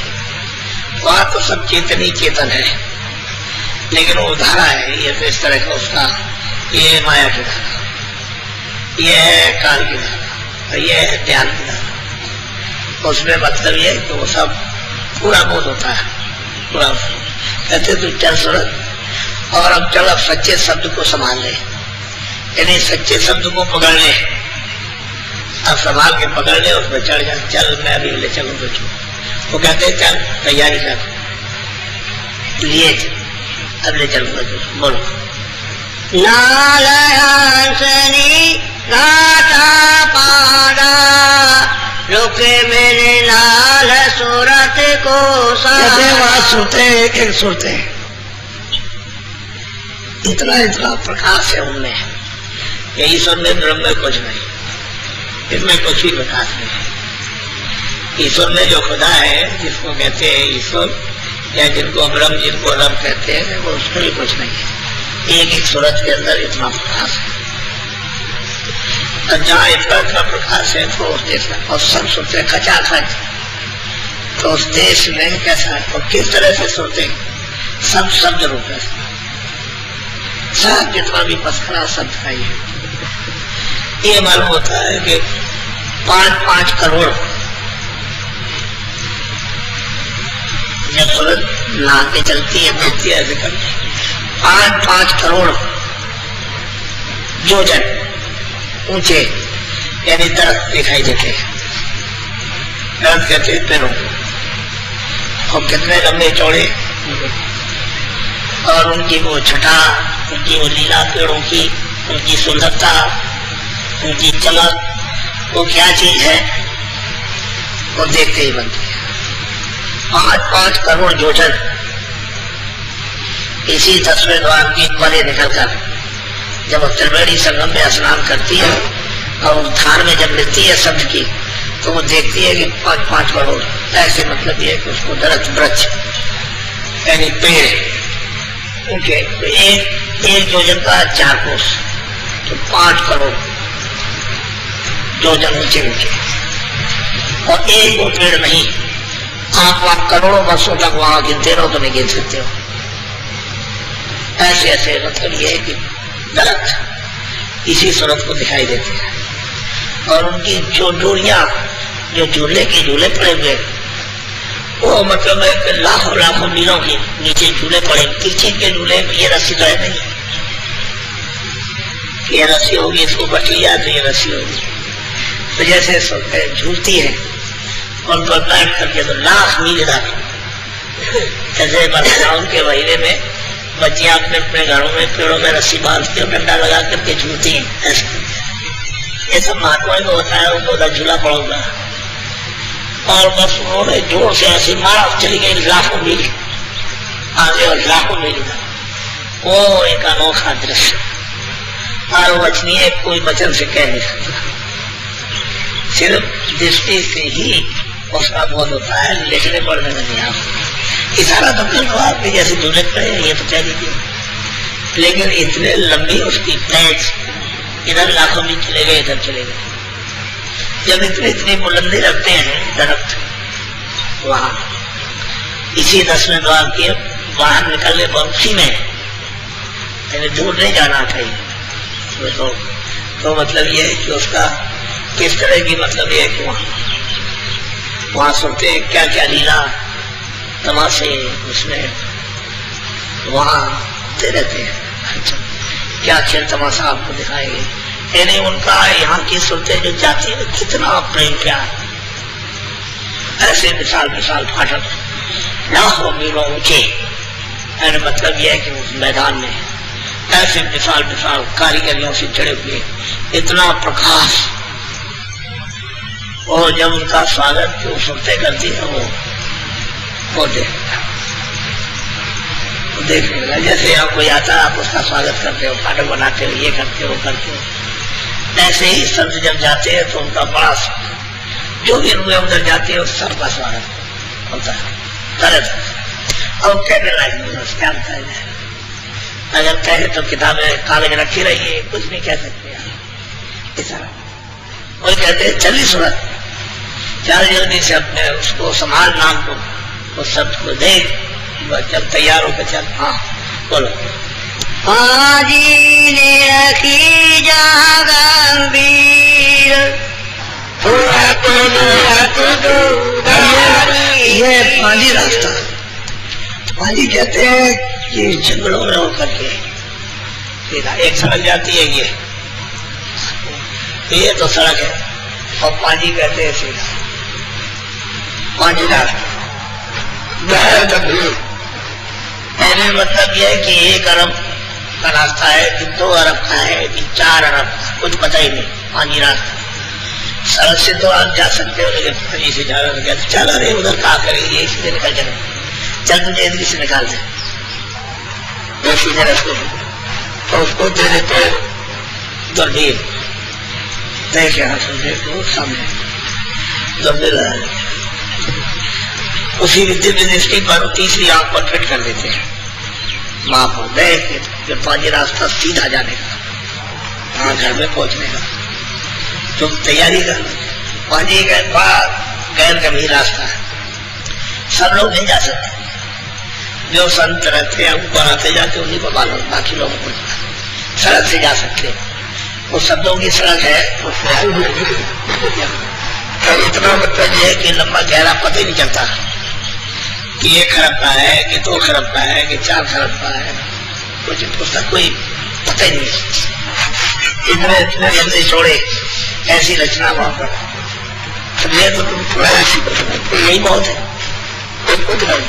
वहां तो सब चेतन चेतन है, लेकिन वो धारा है, ये तो इस तरह का उसका, ये माया की धारा, ये है काल की धारा, और ये है ध्यान की धारा। उसमें मतलब ये तो वो सब पूरा बोध होता है, पूरा कहते तो चल सूरज, और अब चल, अब सच्चे शब्द को संभाल ले, यानी सच्चे शब्द को पकड़ ले, अब संभाल के पकड़ ले, उसमें चढ़ जा, चल मैं अभी ले चलूँ तो वो कहते चल तैयारी कर लिए, अब ले चलूंगा तो बोलो। नालहंसनी गाथा पाड़ा, रुके मेरे लाल सूरत को वहां सुनते हैं, एक एक सुनते हैं, इतना इतना प्रकाश है उनमें, यही ईश्वर में ब्रह्म में कुछ नहीं, इसमें कुछ भी प्रकाश नहीं। ईश्वर में जो खुदा है, जिसको कहते हैं ईश्वर, या जिनको ब्रह्म, जिनको रब कहते हैं, वो उसमें भी कुछ नहीं है। एक एक सूरत के अंदर इतना प्रकाश है, और जहाँ इतना इतना प्रकाश है तो उस देश में, और सब सुनते खचाखच, तो उस देश में कैसा है और किस तरह से सुनते, सब शब्द रूप है, सब जितना भी पसरा शब्द का ये मालूम होता है कि 5-5 करोड़ जब सूरज नहा के चलती है, घूमती है, ऐसे करती 5-5 करोड़ योजन ऊंचे यानी दरख्त दिखाई देते हैं, दरख्त कहते हैं पेड़ों, और कितने लंबे चौड़े, और उनकी वो छटा, उनकी वो लीला पेड़ों की, उनकी सुंदरता, उनकी चमक, वो क्या चीज है वो देखते ही बनती है। 5-5 करोड़ योजन इसी 10वें द्वार की परे निकलकर जब वो त्रिवेणी संगम में स्नान करती है, और उस धार में जब मिलती है शब्द की, तो वो देखती है कि 5-5 करोड़, ऐसे मतलब ये कि उसको दरख्त वृक्ष यानी पेड़ उनके एक योजन का 4 कोस, तो 5 करोड़ योजन ऊंचे ऊंचे, और एक वो पेड़ नहीं, आप वहां करोड़ों वर्षों तक वहां गिनते रहो तो नहीं गिन सकते हो, ऐसे ऐसे मतलब ये है कि दरख्त इसी सूरत को दिखाई देते हैं, और उनकी जो डोरियां, जो झूले के झूले पड़े हुए, वो मतलब है लाखों लाखों मीलों के नीचे झूले पड़े, किसी के झूले ये रस्सी तो है नहीं, ये रस्सी होगी, इसको बच लिया तो ये रस्सी होगी, तो जैसे झूलती है उन पर बैठ करके तो लाख मील इधर जैसे बरसात के महीने में बच्चियां अपने अपने घरों में पेड़ों में रस्सी बांधती और डंडा लगा करके झूलती हैं, ऐसे ये सब महात्मा में होता है। उनको उधर झूला पड़ोगा और बस उन्होंने जोर से ऐसे मारा, चली गई लाखों मील आगे और लाखों मील का। वो एक अनोखा दृश्य और वचनीय कोई वचन से कह नहीं सकता, सिर्फ दृष्टि से ही उसका बोध होता है, लिखने पढ़ने में नहीं आता। इशारा तो कर लो आपके जैसे झूले पड़े ये तो कह दीजिए, लेकिन इतने लंबी उसकी पैच, इधर लाखों मील चले गए इधर चले गए। जब इतनी बुलंदी रखते हैं दरख्त वहां, इसी 10वें द्वार के बाहर निकलने पर उसी में, यानी दूर नहीं जाना कहीं। तो मतलब ये है कि उसका किस तरह की मतलब ये है कि वहां सुनते हैं क्या क्या लीला तमाशे उसमें वहां दे रहते हैं। अच्छा, क्या खेल तमाशा आपको दिखाएंगे, यानी उनका यहाँ की सुनते जो जाती है कितना प्रेम प्यार, ऐसे मिसाल फाटक लाखों मीलों ऊंचे, मतलब यह है कि उस मैदान में ऐसे विशाल कारीगरियों से जड़े हुए इतना प्रकाश, और जब उनका स्वागत जो सुनते करती है वो देखने लगा। जैसे आप कोई आता है आप उसका स्वागत करते हो, फाटक बनाते हो, ये करते हो करते हो, ऐसे ही संत जब जाते हैं तो उनका बड़ा जो भी रुए उधर जाते हैं उस सबका स्वागत होता है तरह। और कहने लगे क्या बताया जाए, अगर कहे तो किताबें कागज रखी रहिए, कुछ नहीं कह सकते यार। और कहते हैं चली सूरत, चल जल्दी से अपने उसको संभाल नाम को, उस शब्द को देख, जब तैयार होकर चल। हाँ बोलो। पाजी ने रखी जहाँ गंभीर, ये पानी रास्ता, पानी कहते हैं कि जंगलों में होकर के एक सड़क जाती है, ये तो सड़क है, और पानी कहते हैं सीधा पानी रास्ता। मतलब यह है कि 1 अरब का रास्ता है कि 2 अरब का है कि 4 अरब का, कुछ पता ही नहीं। पानी रास्ता, सड़क से तो आप जा सकते हो, लेकिन पानी से जा रहे हो, चल रहे उधर कहा करेंगे, इसी से निकल जाए, चल तुझे इधर से निकाल दे, सीधे रास्ते तो उसको दे देते दूरबीन, देखे देखो सामने दूरबीन, उसी दिव्य दृष्टि पर तीसरी आंख पर फिट कर देते हैं, वहां पर देख जब पानी रास्ता सीधा जाने का, वहां घर में पहुंचने का, तुम तैयारी कर। पानी के बाद गैर गंभीर रास्ता है, सब लोग नहीं जा सकते, जो संत रहते हैं ऊपर आते जाते उन्हीं को मालूम, बाकी लोगों को सड़क से जा सकते, वो सब लोगों की सड़क है। इतना मतलब यह है कि लंबा गहरा पता ही नहीं चलता कि 1 खरब का है कि 2 खरब का है कि 4 खरब का है, कुछ उसका कोई पता ही नहीं। इतने लंबे चौड़े ऐसी रचना वहां पर, ये तो तुम थोड़ा यही बहुत है, कुछ नहीं।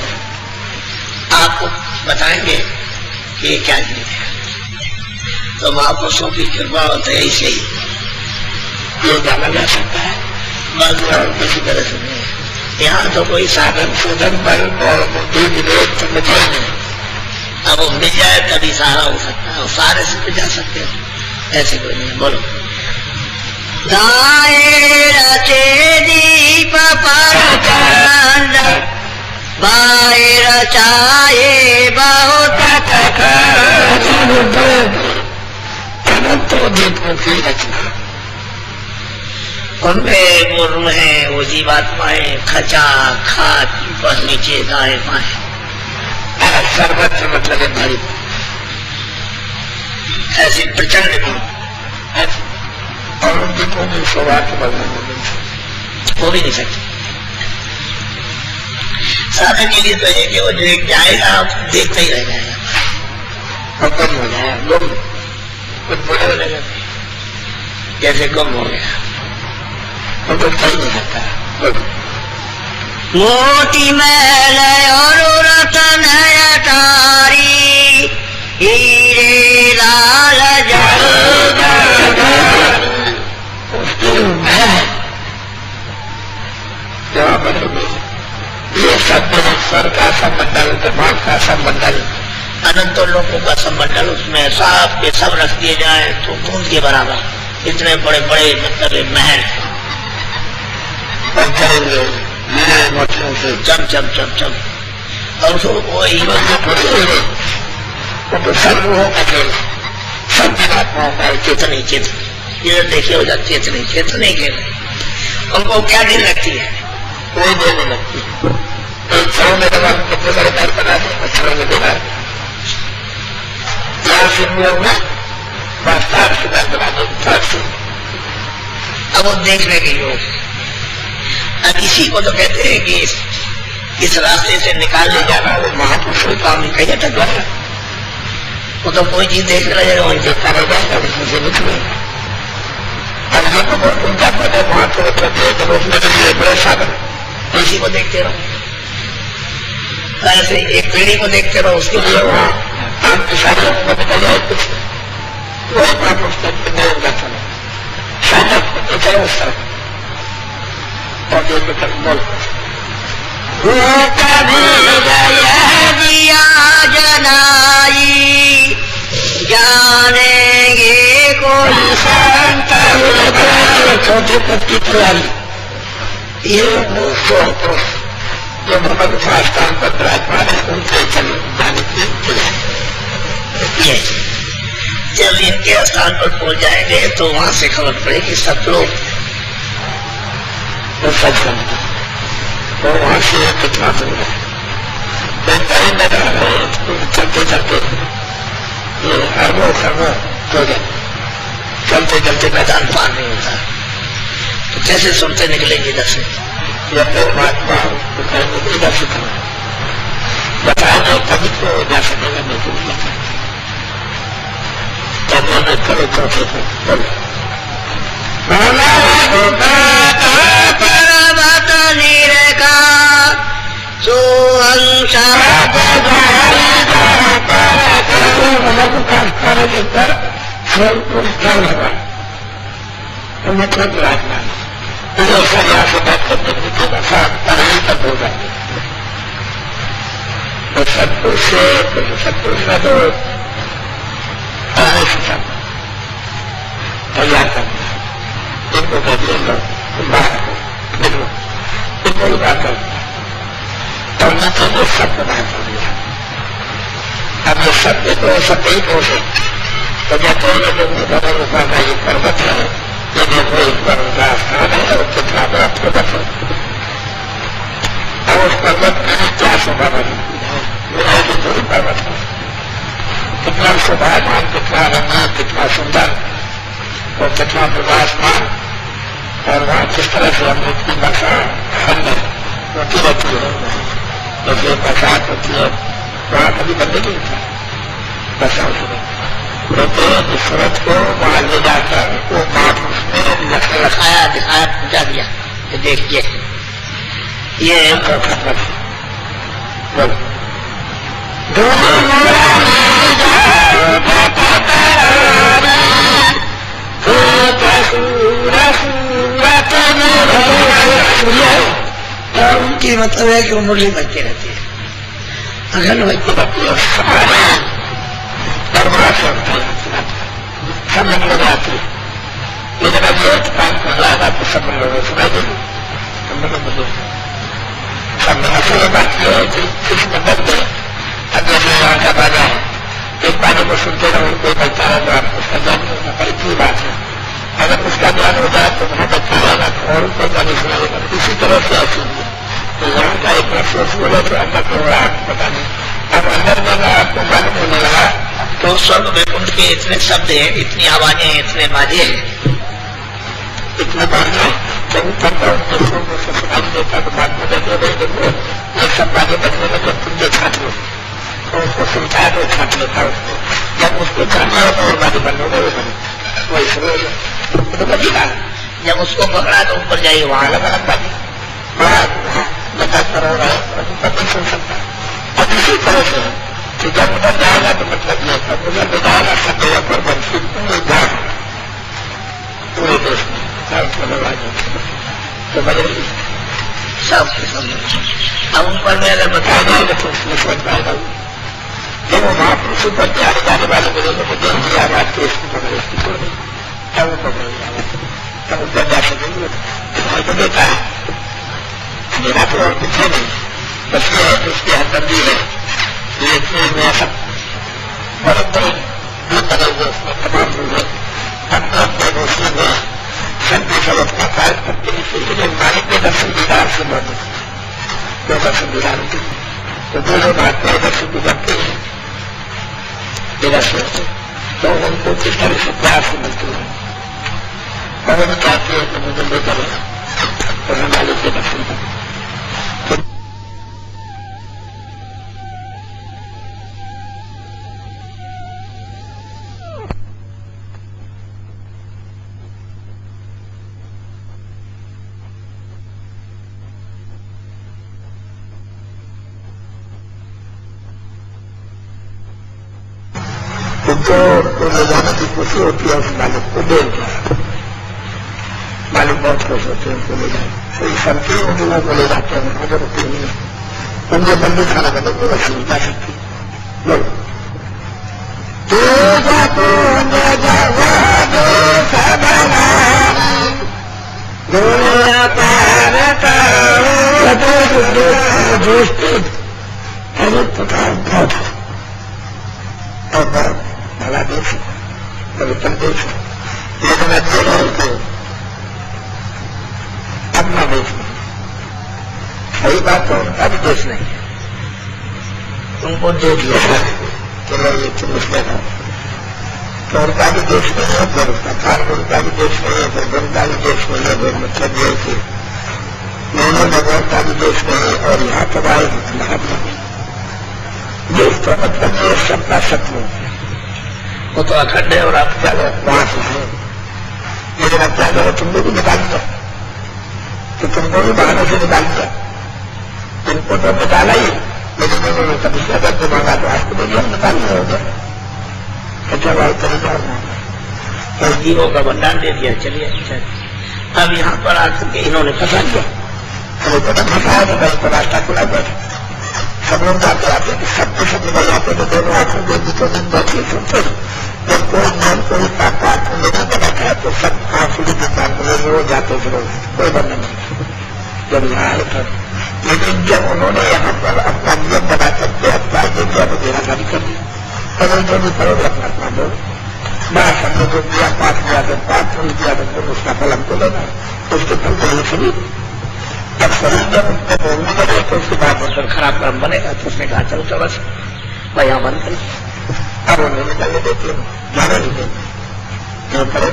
आपको बताएंगे कि ये क्या चीज है, तो महापुरुषों की कृपा होता है, ऐसे ही ये जाना जा सकता है, बस किसी तरह से नहीं। यहाँ तो कोई साधन शोधन पर अब वो मिल जाए तभी सहारा हो सकता है, और सारे से जा सकते हो, ऐसे कोई नहीं। बोलो। रचे दीप पर चंद, बाए रचाए बहुत तो दीपों की रचना, उनमें मुर्म है वो जीवात्माएं, खचा खात ऊपर नीचे दाएं बाएं, सर्वत्र मतलब है भारी, ऐसी प्रचंड और उन दीपों की सौभाग्य हो भी नहीं सकती। साधन के लिए तो है कि वो जो एक जाएगा आप देखते ही रह जाएगा और कम हो जाएगा, गुम कुछ बड़े होने लगते, जैसे गुम हो गया और कुछ कर नहीं सकता। मोती महल और रतन अटारी, हीरे लाल ये सब स्वर का संबंधल, दिमाग का संबंधल, अनंत लोगों का संबंधल, उसमें सब के सब रख दिए जाए तो बूंद के बराबर इतने बड़े बड़े मतलब महल से चम चम चम चम, और वही सर्वों का खेल, सब जीवात्माओं का चेतनी चेतनी, इधर देखिए हो जाती चेतनी चेतनी खेल। उनको क्या दिन लगती है? कोई देने लगती है। मच्छरों में दबा कितने सारे पैर बना दे, मच्छरों में दबा अब वो देखने के योग। अब इसी को तो कहते हैं कि इस रास्ते से निकालने जाना वो महापुरुष कोई काम नहीं कह जाता। वो तो कोई चीज देख रहेगा वही देखता रह जाएगा, उसमें से निकलेगा। उनका पता वहां तो बड़े साधन, इसी को देखते रहो। ऐसे एक पीढ़ी को देखते रहो, उसके लिए वहां आम के साधनों को निकल जाए कुछ वो चलो उस तरह और जो बोल दिया जनाई, जानेंगे कोई संत छोटे पद की तैयारी, ये जो भगवत स्थान पर विराजमान है उनके जाने की तैयारी। जब इनके स्थान पर पहुंच जाएंगे तो वहां से खबर पड़ेगी सब लोग तो सच बनते, तो वहां से कितना दूर है चलते चलते अरबों खरबों हो जाए, चलते चलते मैदान पार नहीं होता, तो कैसे सुनते निकलेंगे इधर से? परमात्मा इधर से बताएंगे तभी तो जा सकेगा, नहीं तो नहीं करो चौथे पर्वत निरका मतलब राजना तो सत्पुरुष से सत्पुरुष में तो तैयार करना, इनको कहते हैं इनको बात करना, तब न तो शब्द बात कर दिया। अब ये शब्द तो सत्य ही कोश है, तो कहते हैं ये पर्वत है, ये देखो एक पर्वत का स्थान है और कितना बड़ा पर्वत है, और उस पर्वत में क्या शोभा बनी थोड़ी पर्वत है, कितना शोभामान, कितना रंगा, कितना सुंदर और कितना प्रकाशमान, और वहां किस तरह से अमृत की वर्षा अंदर होती रहती है, जैसे बरसात होती है वहां कभी बंद नहीं होता, वर्षा होती है। तो सूरज को वहां ले जाकर वो महापुरुष ने रखाया, दिखाया, पूजा दिया कि देखिए ये उनकी मतलब है कि वो मुरली बजती रहती है, अखंड बजती रहती है, सब लोग आती है, लेकिन अब ये तो सब लोगों सुना देंगे, सब बात है कि किसी में दर्द है। अब जैसे यहाँ का बाजा है, एक बारे को सुनते रहो, कोई बचता है तो आप उसका ज्ञान होगा, बड़ी की बात है। अगर उसका ज्ञान हो जाए तो बहुत अच्छा रहेगा, और उसका ज्ञान सुनाएगा, इसी तरह से ऐसी है। तो यहाँ का एक सोच बोले तो अंदर तो हो रहा है, पता नहीं, अब अंदर में आपको मालूम होने लगा तो स्वर्ग वैकुंठ के इतने शब्द हैं, इतनी आवाजें हैं, इतने बाजे हैं, इतने बाजे हैं, जब ऊपर का उनके शोर से सुनाई देता तो बात में देखो ये सब बाजे बनने लगे, तुम जो छात्र तो उसको सुनता है तो छाट लेता है उसको, जब उसको जानना हो तो और बाजे बनने लगे वही शुरू तो बजेगा, जब उसको पकड़ा तो ऊपर जाइए वहां लगा बाजी, बताता रह रहा है तो नहीं सुन सकता। अब इसी तरह से कि जब उधर जाएगा तो मतलब ये तब उधर ले जाएगा सब जगह पर बंसी पूरे देश में तो बदल सब अब उन पर मैं अगर बता देंगे तो उसमें समझ पाएगा। जब वो महापुरुषों पर जाने जाने वाले लोगों को देख दिया बात तो इसको पकड़ इसकी छोड़ दें तब वो पकड़ जाएगा तब उधर जा सकेंगे तो तो देता है मेरा तो और कुछ है नहीं बस ये है उसकी हमदर्दी है ये मैं सब बहुत बड़े बदल हुए उसमें तमाम लोग अपना अपना रोशनी में सबके सब अपना कार्य करते हैं इसलिए मालिक के दर्शन दीदार से बढ़ दो दर्शन दीदार होते तो दोनों बात पर दर्शन गुजरते हैं मेरा सोच तो उनको किस तरह से प्यार से मिलते हैं और वो चाहते हैं कि मुझे ले करें और हम मालिक के दर्शन करें। तो ले जाने की खुशी होती है उस मालिक को देख मालिक बहुत खुश होते हैं उनको ले जाए कोई संख्या उन लोगों को ले जाते हैं अगर उनके बंदी खाना करने को वैसे जा सकती बड़ा देश है पवित्र देश है लेकिन अच्छे रहे थे अपना देश नहीं सही बात तो उनका भी देश नहीं है उनको दे दिया चलो ये तुम उसमें रहो तो उनका भी देश नहीं है फिर उसका कानून का भी देश नहीं है फिर उनका भी देश नहीं है फिर मतलब ये कि मैंने भगवान का भी देश नहीं है और यहाँ तबाही महात्मा देश तो मतलब ये सबका शत्रु है वो तो अखंड है और आप क्या वहां से है लेकिन अब क्या करो तुमको भी निकाल दिया तो तुमको भी बहाने से निकाल दिया तुमको तो निकाला ही लेकिन उन्होंने कभी क्या करके मांगा तो आपको बोलिए हम निकाल रहे होगा अच्छा बात करी जाओ जीवों का भंडार दे दिया चलिए अच्छा अब यहाँ पर आकर के इन्होंने फंसा दिया हमें पता फंसाया तो बस पर रास्ता खुला बैठा सब लोग जाते आते सबको सब निकल जाते तो दोनों आंखों के बीचों दिन बैठे सुनते जब कोई मन कोई पापा लेना पड़ा था तो सब आंसू की दुकान में रोज जाते थे कोई बंधन नहीं जब यहाँ आए थे लेकिन जब उन्होंने यहाँ पर अपना नियम बना करके अपना जो दिया तो देना जारी कर दिया और जो भी करो अपना अपना दो बड़ा समय जो दिया 5,000 5 दिया तो उसका फल हमको लेना उसके फल को नहीं सुनी जब शरीर जब उनको बोलने लगे तो उसके बाद मतलब खराब कर्म बनेगा तो उसने कहा चलो चलो बस मैं यहाँ बंद करें अब उन्हें निकलने देते हो जाना नहीं देते क्यों करें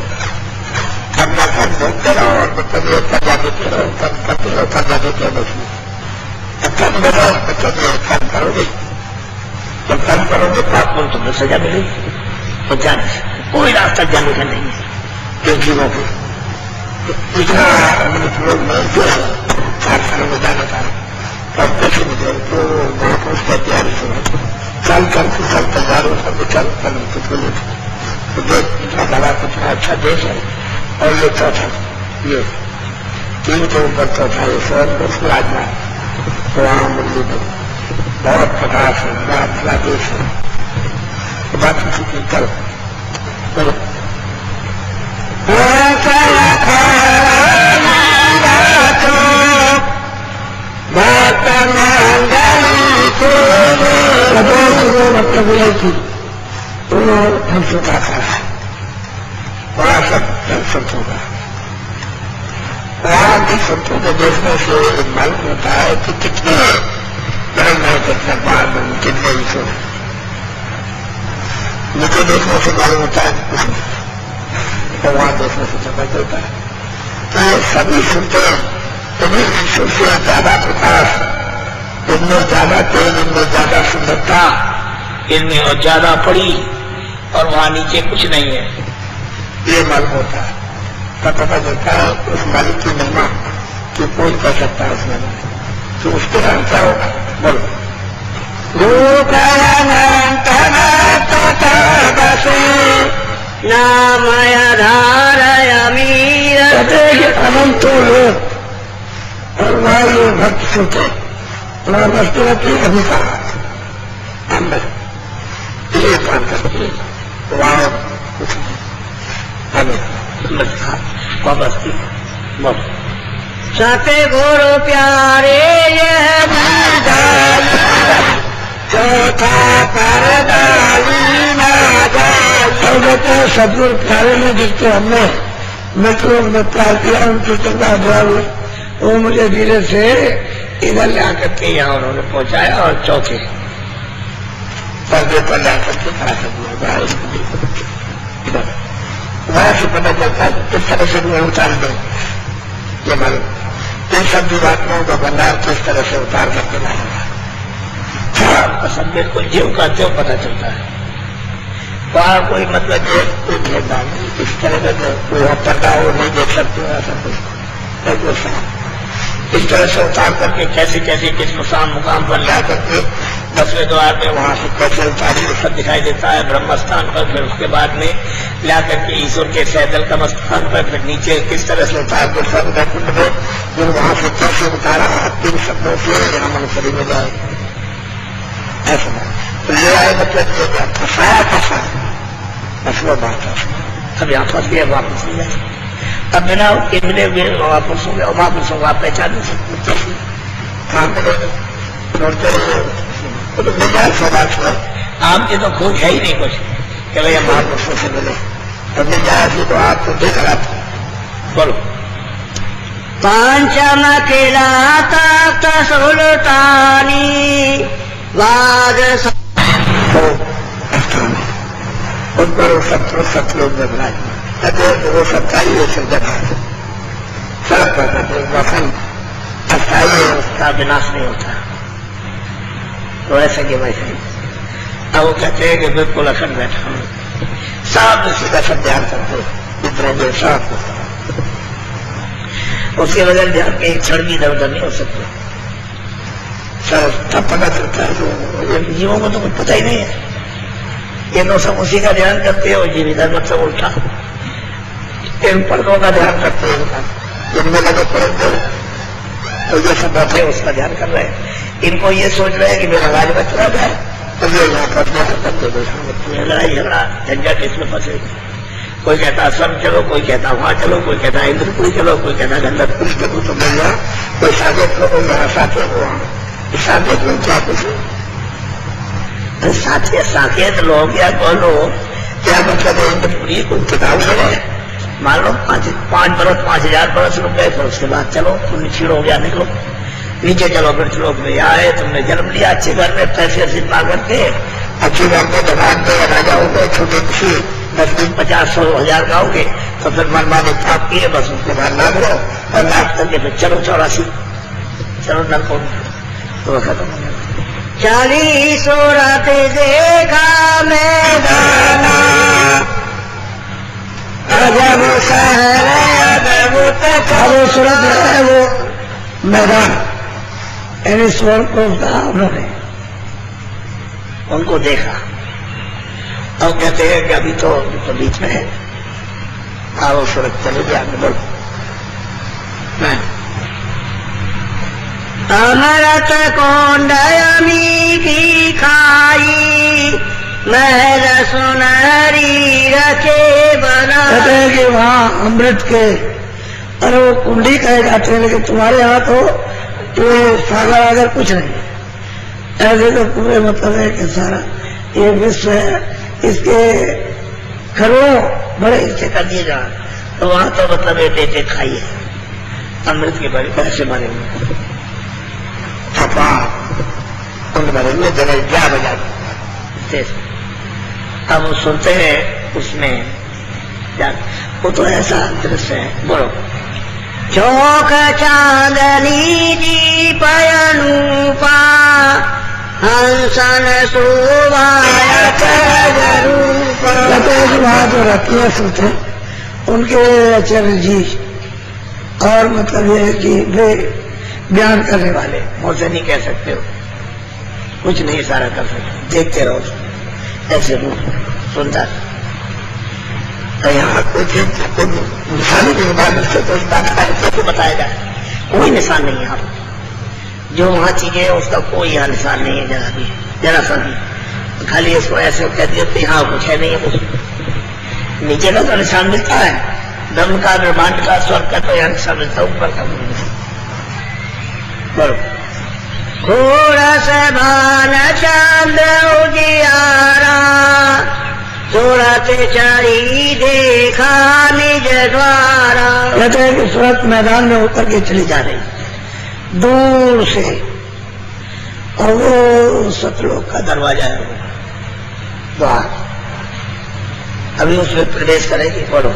अपना कर्म भोगते रहो और मतलब ये सजा देते रहो कर्म करते रहो सजा देते रहो उसमें कर्म करो मतलब ये कर्म करोगे जब कर्म करोगे तो आपको तुम्हें सजा मिलेगी तो जाने से कोई रास्ता जाने का नहीं है एक जीवों को इतना लोग नहीं चार सालों में जाना था तब कैसे मुझे तो उसका तैयारी सुना चल चल के चल तैयारों सब चल चल तुझको ले तो देख इतना बड़ा कितना अच्छा देश है और ये चौथा ये तीन के ऊपर चौथा ये शहर को उसको राजना है तो वहाँ मुरली में बहुत प्रकाश है बड़ा भला देश है तो बात किसी की चल मतलब ये कि उन्होंने हमसे कहा बड़ा सब संत होगा वहां की संतों को देखने से मालूम होता है कि कितने धर्म है कितना बाल कितने ईश्वर है मुझे देखने से मालूम होता है कुछ नहीं तो वहां देखने से पता चलता है तो ये सभी सुनते हैं तुम्हें ईश्वर से ज्यादा प्रकाश इनमें ज्यादा तेज इनमें ज्यादा सुंदरता इनमें और ज्यादा पड़ी और वहां नीचे कुछ नहीं है ये मालूम होता है तब पता चलता है उस मालिक की महिमा कि कोई कर सकता है उस महिमा तो उसके नाम क्या होगा? बोलो। नामय धारयामीर अनंतो लोग और वहां ये भक्त सुनते वस्तु की अधिकार ये काम करते वहां वापस सते गुरु प्यारे चौथा सदगुरु प्यारे में जिसको हमने मित्रों में प्यार किया उनकी चंगा भाव वो मुझे धीरे से इधर ले आकर के यहाँ उन्होंने पहुंचाया और चौथे पर्दे पर ला करके खड़ा कर दिया। वहां से पता चलता है किस तरह से मैं उतार दो ये मालूम इन सब जीवात्माओं का भंडार किस तरह से उतार करके लाएगा सब बिल्कुल जीव का जो पता चलता है। वहां कोई मतलब कोई भेदभाव नहीं इस तरह का कोई पर्दा हो नहीं देख सकते ऐसा कुछ इस तरह से उतार करके कैसे कैसे किस मुकाम पर ला करके 10वें द्वार में वहां से कैसे उतारी सब दिखाई देता है ब्रह्म स्थान पर। फिर उसके बाद में ला करके ईश्वर के सैदल का स्थान पर फिर नीचे किस तरह से उतार कर सब कुंड में फिर वहां से कैसे उतारा 3 शब्दों से यहाँ मनुष्य में जाए ऐसा तो ले आए मतलब फंसाया असलो बात है। अब यहाँ फंस गया वापस नहीं जाए अब बिना मिले हुए वापस हो गया वापस होगा आप पहचान नहीं सकते कहाँ मिले आपकी तो खोज है ही नहीं कुछ कि भैया महापुरुषों से मिले तो मिल जाए तो आपको देख रहा था। बोलो पंचम खिलाता सुल्तानी वाद उन पर सत्लोक में विराजमान वो सत्ताई वो सज्जन है सड़क पर अस्थाई है उसका विनाश नहीं होता तो ऐसा कि वैसे अब वो कहते हैं कि बिल्कुल अखंड बैठा हूँ साफ सीधा सब ध्यान करते इतना साफ उसके बगैर ध्यान के एक क्षण भी इधर उधर नहीं हो सकते। सब पता चलता है जीवों को तो कुछ पता ही नहीं है ये तो सब उसी का ध्यान करते हो जीव इधर मतलब उल्टा इन पर्दों का ध्यान करते हैं जिनमें लगे पड़े तो ये सब बैठे उसका ध्यान कर रहे हैं इनको ये सोच रहे हैं कि मेरा राज बच रहा है तो ये यहाँ लड़ाई झगड़ा झंझट इसमें फंसे कोई कहता स्वर्ग चलो कोई कहता वहां चलो कोई कहता इंद्रपुरी चलो कोई कहता गंधर्वपुरी चलो तो मिल कोई साकेत लो कोई यहाँ साकेत हो साकेत में क्या कुछ साकेत लो या बोलो क्या मतलब है इंद्रपुरी कोई किताब है मान लो 5 बरस 5000 बरस रुक गए फिर उसके बाद चलो तुम छीड़ हो गया निकलो नीचे चलो फिर चलो में आए तुमने जन्म लिया अच्छे घर में पैसे ऐसे पा करके अच्छे घर में जवान में राजा हो गए छोटे किसी 10 दिन 50 100 1000 का होगे तो फिर मनमाने पाप किए बस उसके बाद लाभ लो और लाभ करके फिर चलो 84 चलो नरकों तो खत्म हो गया 40 रात देखा मैदान सूरत है वो मैदान यानी स्वर्ग को कहा उन्होंने उनको देखा और कहते हैं कि अभी तो बीच में है आओ सूरत चले जाके बोलो अमृत कोंडयमी की खाई महल सुनहरी रखे बना कहते हैं कि वहाँ अमृत के अरे वो कुंडी कहे जाते हैं लेकिन तुम्हारे यहाँ तो ये सागर आगर कुछ नहीं ऐसे तो पूरे मतलब है कि सारा ये विश्व है इसके करोड़ों बड़े हिस्से कर दिए जा तो वहां तो मतलब ये देते खाइए अमृत के बड़े पैसे भरे हुए उन भरे हुए जगह क्या बजाते अब वो सुनते हैं उसमें क्या वो तो ऐसा दृश्य है बोलो चौक चांदनी दीपयनूपा हंसन वहाँ जो रत्न सुनते उनके आचार्य जी और मतलब ये कि वे बयान करने वाले मुझसे नहीं कह सकते हो, कुछ नहीं इशारा कर सकते, देखते रहो ऐसे रूप सुंदर। तो यहाँ कोई निशानी के बाद तो बताया जाए, कोई निशान नहीं यहाँ पर। जो वहाँ चीजें है उसका कोई यहाँ निशान नहीं है, जरा भी, जरा सा भी। खाली इसको ऐसे कह दिया तो यहाँ कुछ है नहीं है, कुछ नीचे का तो निशान मिलता है, ब्रह्म का, ब्रह्मांड का, स्वर्ग का तो यहाँ निशान मिलता है, ऊपर का बोलो। घोरस भान चांद उजियारा, सूरत चढ़ी देखा निज द्वारा। कहते हैं कि सूरत मैदान में उतर के चली जा रही दूर से, और वो सतलोक का दरवाजा है, द्वार, अभी उसमें प्रवेश करेगी। बोलो।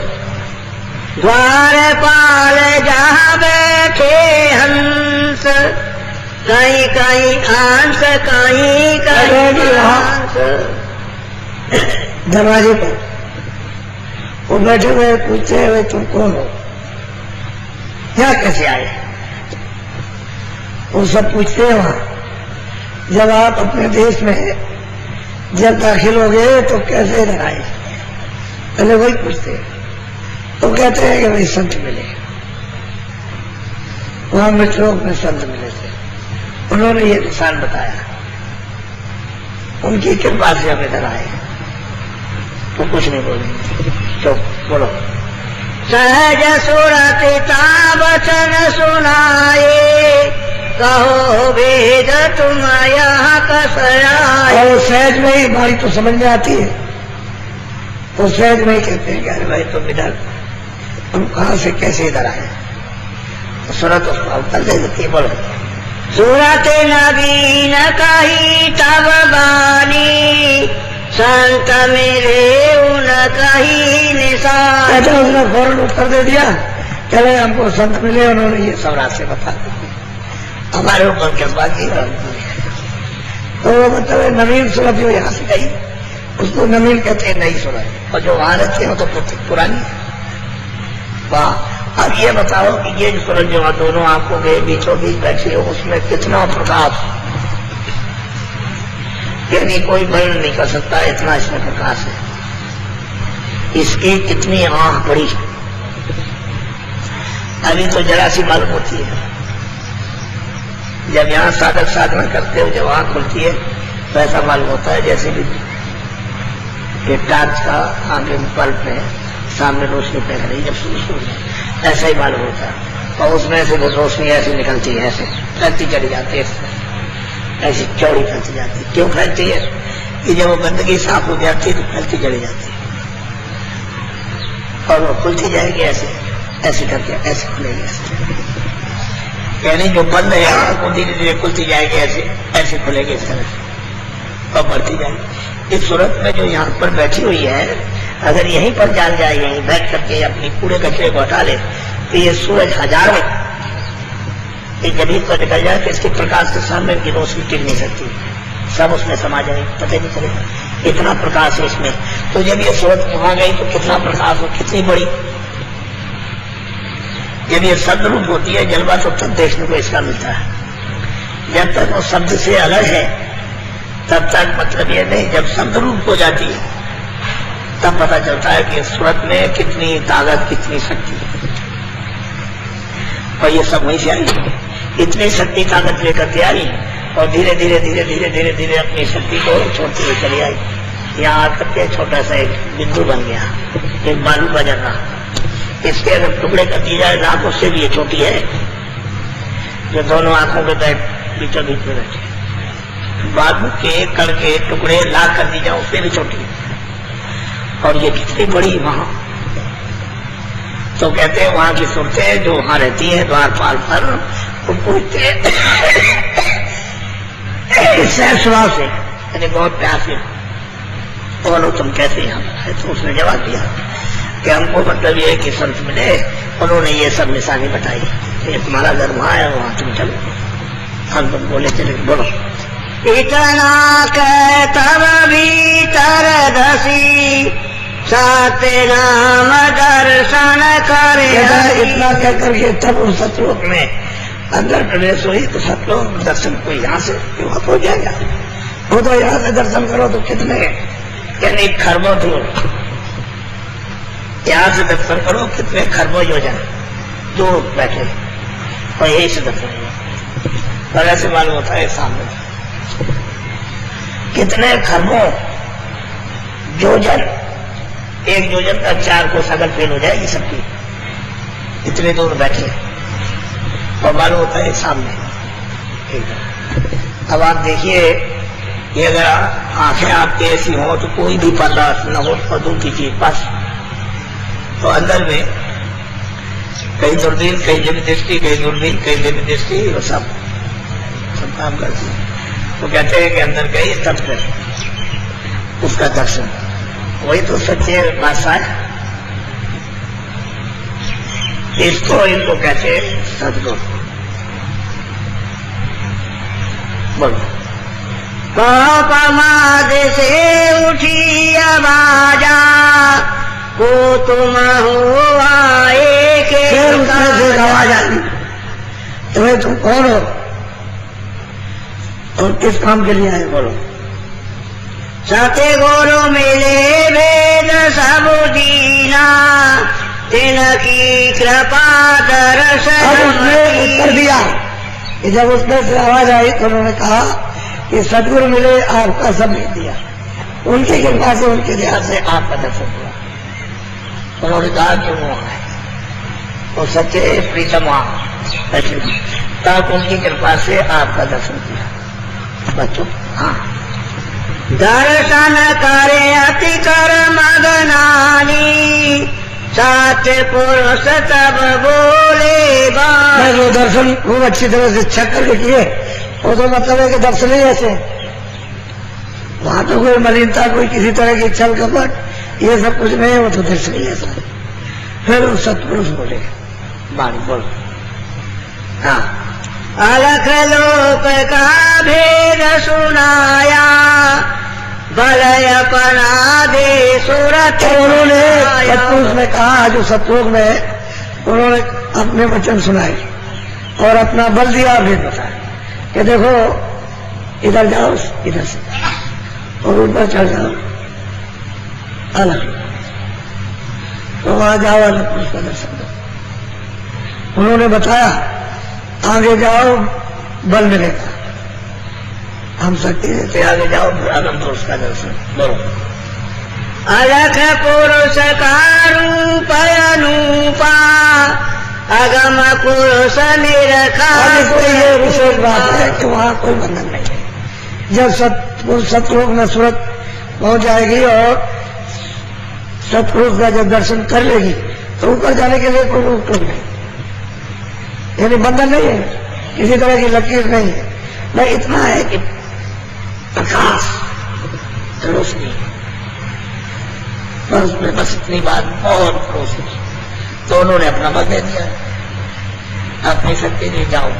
द्वार पाल जहाँ बैठे हंस, कहीं कहीं हंस कहीं कहीं हंस। दरवाजे पर वो बैठे हुए पूछते हुए तुम कौन हो, यहाँ कैसे आए, वो सब पूछते हैं वहां। जब आप अपने देश में जब दाखिल हो गए तो कैसे इधर आए, पहले वही पूछते हैं। तो कहते हैं कि भाई संत मिले, वहां मृतलोक में संत मिले थे, उन्होंने ये निशान बताया, उनकी कृपा से हम इधर आए। तो कुछ नहीं बोलेंगे, चुप बोलो। सहज सुरत वचन सुनाए, कहो भेद तुम यहाँ कस आए। और सहज में ही हमारी तो समझ में आती है, तो सहज में ही कहते हैं कि अरे भाई तुम इधर, तुम कहाँ से कैसे इधर आए। तो सूरत उसको उत्तर दे देती है। बोलो। सूरत नवीन कही तब बानी, संत मेरे उन कही निशान। कहते उसने फौरन उत्तर दे दिया, चले हमको संत मिले, उन्होंने ये सब रास्ते बता दिए, हमारे ऊपर कृपा की। तो मतलब नवीन सूरत जो यहाँ से गई उसको नवीन कहते हैं, नई सूरत, और जो वहां रहती है वो तो पुरानी है। वाह। अब ये बताओ कि ये जो सूरज जो दोनों आंखों के बीचों बीच बैठी हो, उसमें कितना प्रकाश, यानी कोई वर्णन नहीं कर सकता, इतना इसमें प्रकाश है। इसकी कितनी आंख बड़ी, अभी तो जरा सी मालूम होती है, जब यहाँ साधक साधना करते हो, जब आंख खुलती है तो ऐसा मालूम होता है जैसे भी टार्च का आगे बल्ब है, सामने रोशनी फेंक रही, जब शुरू ऐसा ही मालूम होता है। और उसमें से रोशनी ऐसी निकलती है, ऐसे फैलती चली जाती है, ऐसी चौड़ी फैलती जाती है। क्यों फैलती है? कि जब वो गंदगी साफ हो जाती है तो फैलती चली जाती है, और वो खुलती जाएगी ऐसे ऐसे करके, ऐसे खुलेगी, ऐसे। यानी जो बंद है वो धीरे धीरे खुलती जाएगी, ऐसे ऐसे खुलेगी, इस तरह से, और बढ़ती जाएगी। इस सूरत में जो यहाँ पर बैठी हुई है, अगर यहीं पर जान जाए, यहीं बैठ करके अपनी पूरे कचरे को हटा ले, तो ये सूरज हजारों जब तो निकल जाए तो इसके प्रकाश के सामने की रोशनी टिक नहीं सकती, सब उसमें समा जाए, पता नहीं चलेगा, इतना प्रकाश है इसमें। तो जब ये सूरज वहां गई तो कितना प्रकाश हो, कितनी बड़ी। जब ये शब्द रूप होती है जलवा, तो तब देखने को इसका मिलता है। जब तक वो शब्द से अलग है तब तक मतलब ये नहीं, जब शब्द रूप हो जाती है तब पता चलता है कि सूरत में कितनी ताकत, कितनी शक्ति है। और ये सब वहीं से आई, इतनी शक्ति ताकत लेकर के आई, और धीरे धीरे धीरे धीरे धीरे धीरे अपनी शक्ति को छोड़ती हुई चली आई। यहाँ आकर के छोटा सा एक बिंदु बन गया, एक बालू का जगह। इसके अगर टुकड़े कर दिए जाए रात, उससे भी ये छोटी है, जो दोनों आंखों के बीचों बीच में बैठे। बालू के कण के टुकड़े ला कर दी जाए, उससे भी छोटी है, और ये कितनी बड़ी वहां। तो कहते हैं वहां की सूरतें जो वहां रहती है द्वारपाल पर, वो पूछते सहस्राव से, यानी बहुत प्यार से, बोलो तुम कैसे यहाँ आए। तो उसने जवाब दिया कि हमको मतलब ये कि संत मिले, उन्होंने ये सब निशानी बताई, ये तुम्हारा घर वहां है, वहां तुम चलो। हम तुम बोले चले। बोलो। इतना कह तब भीतर धसी, साते नाम दर्शन करे। इतना कह करके तब उस सतलोक में अंदर प्रवेश हुई तो सब लोग दर्शन को यहाँ से वहां हो जाएगा, वो तो यहाँ से दर्शन करो तो कितने यानी खरबों दूर, यहाँ से दर्शन करो कितने खरबों योजन दूर बैठे और यही से दर्शन करो। और ऐसे मालूम होता है सामने कितने खरबों योजन, एक योजन का 4 कोस अगर फेल हो जाएगी सबकी, इतने दूर बैठे और मालूम होता है सामने। अब आप देखिए ये अगर आंखें आपकी ऐसी हो तो कोई भी पर्दा न हो और दूर की चीज पास, तो अंदर में कई दूरबीन, कई दिव्य दृष्टि, कई दूरबीन, कई दिव्य दृष्टि, वो सब काम करती है। तो कहते हैं कि अंदर गई तब फिर उसका दर्शन, वही तो सच्चे भाषा है। इसको इनको कहते हैं सदगुरु। बोलो। पमाद से उठी आवाजा को तुम हो आए के आवाज आती, तुम्हें तुम कौन हो और किस काम के लिए आए? बोलो। सत्य गुरु मिले वेद सब दीना, तिनकी कृपा दर्शन। उसने उत्तर दिया कि जब उसमें से आवाज आई तो उन्होंने कहा कि सदगुरु मिले, आपका सब लिख दिया, उनकी कृपा से, उनके ध्यान से आपका दर्शन हुआ। उन्होंने कहा कि वो है वो सच्चे प्रीतम तब उनकी कृपा से आपका दर्शन किया। बच्चों हाँ, दर्शन करे अति कर मगनानी, सत्य पुरुष तब बोले बात। वो दर्शन खूब अच्छी तरह से छक करके किए, वो तो मतलब है कि दर्शन ही ऐसे, वहां तो कोई मलिनता, कोई किसी तरह की छल कपट, ये सब कुछ नहीं है, वो तो दर्शन ही ऐसा। फिर वो सतपुरुष बोले, बाणी बोल। हाँ, अलख लोक का भेद सुनाया, बलय अपना दे सूरत। उन्होंने सतपुरुष में कहा, जो सतलोक में उन्होंने अपने वचन सुनाए और अपना बल दिया, भेद बताया कि देखो इधर जाओ, इधर से और ऊपर चढ़ जाओ अलग, तो वहां जाओ अलग पुरुष का दर्शन दो। उन्होंने बताया आगे जाओ बल मिलेगा, हम शक्ति देते, आगे जाओ अगम पुरुष का दर्शन। बोलो। अलख पुरुष का रूप अनूपा, अगम पुरुष निरखा। ये विशेष बात है कि वहां कोई बंधन नहीं है। जब सतलोक में सूरत पहुंच जाएगी और सतपुरुष का जब दर्शन कर लेगी तो ऊपर जाने के लिए कोई रोक टोक नहीं, यानी बंधन नहीं है, किसी तरह की लकीर नहीं है। मैं इतना है कि प्रकाश रोशनी, बस में बस इतनी बात, बहुत रोशनी। तो उन्होंने अपना मत दे दिया, अपनी शक्ति नहीं जाओ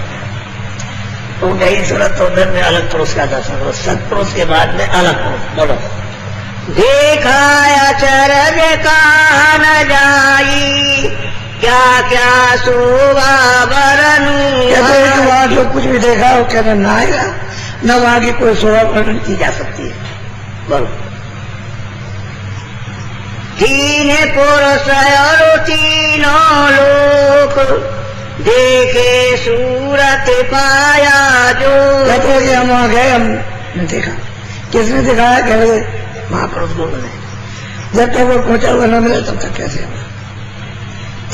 तो नहीं सूरत, तो उधर में अलग पुरुष का दर्शन हो, सतपुरुष के बाद में अलग पुरुष। बोलो। देखा चरज का न जाई, क्या क्या शोभा बरनू। वहां जो कुछ भी देखा वो कहना न आएगा, न वहां की कोई शोभा वर्णन की जा सकती है। बोलो। तीन पुरुष और तीनों लोक, देखे सूरत पाया जो। कहते हैं कि हम वहां गए, हमने देखा। किसने दिखाया? कह रहे महापुरुष लोगों ने। जब तक वो पहुंचा हुआ न मिले तब तक कैसे होगा?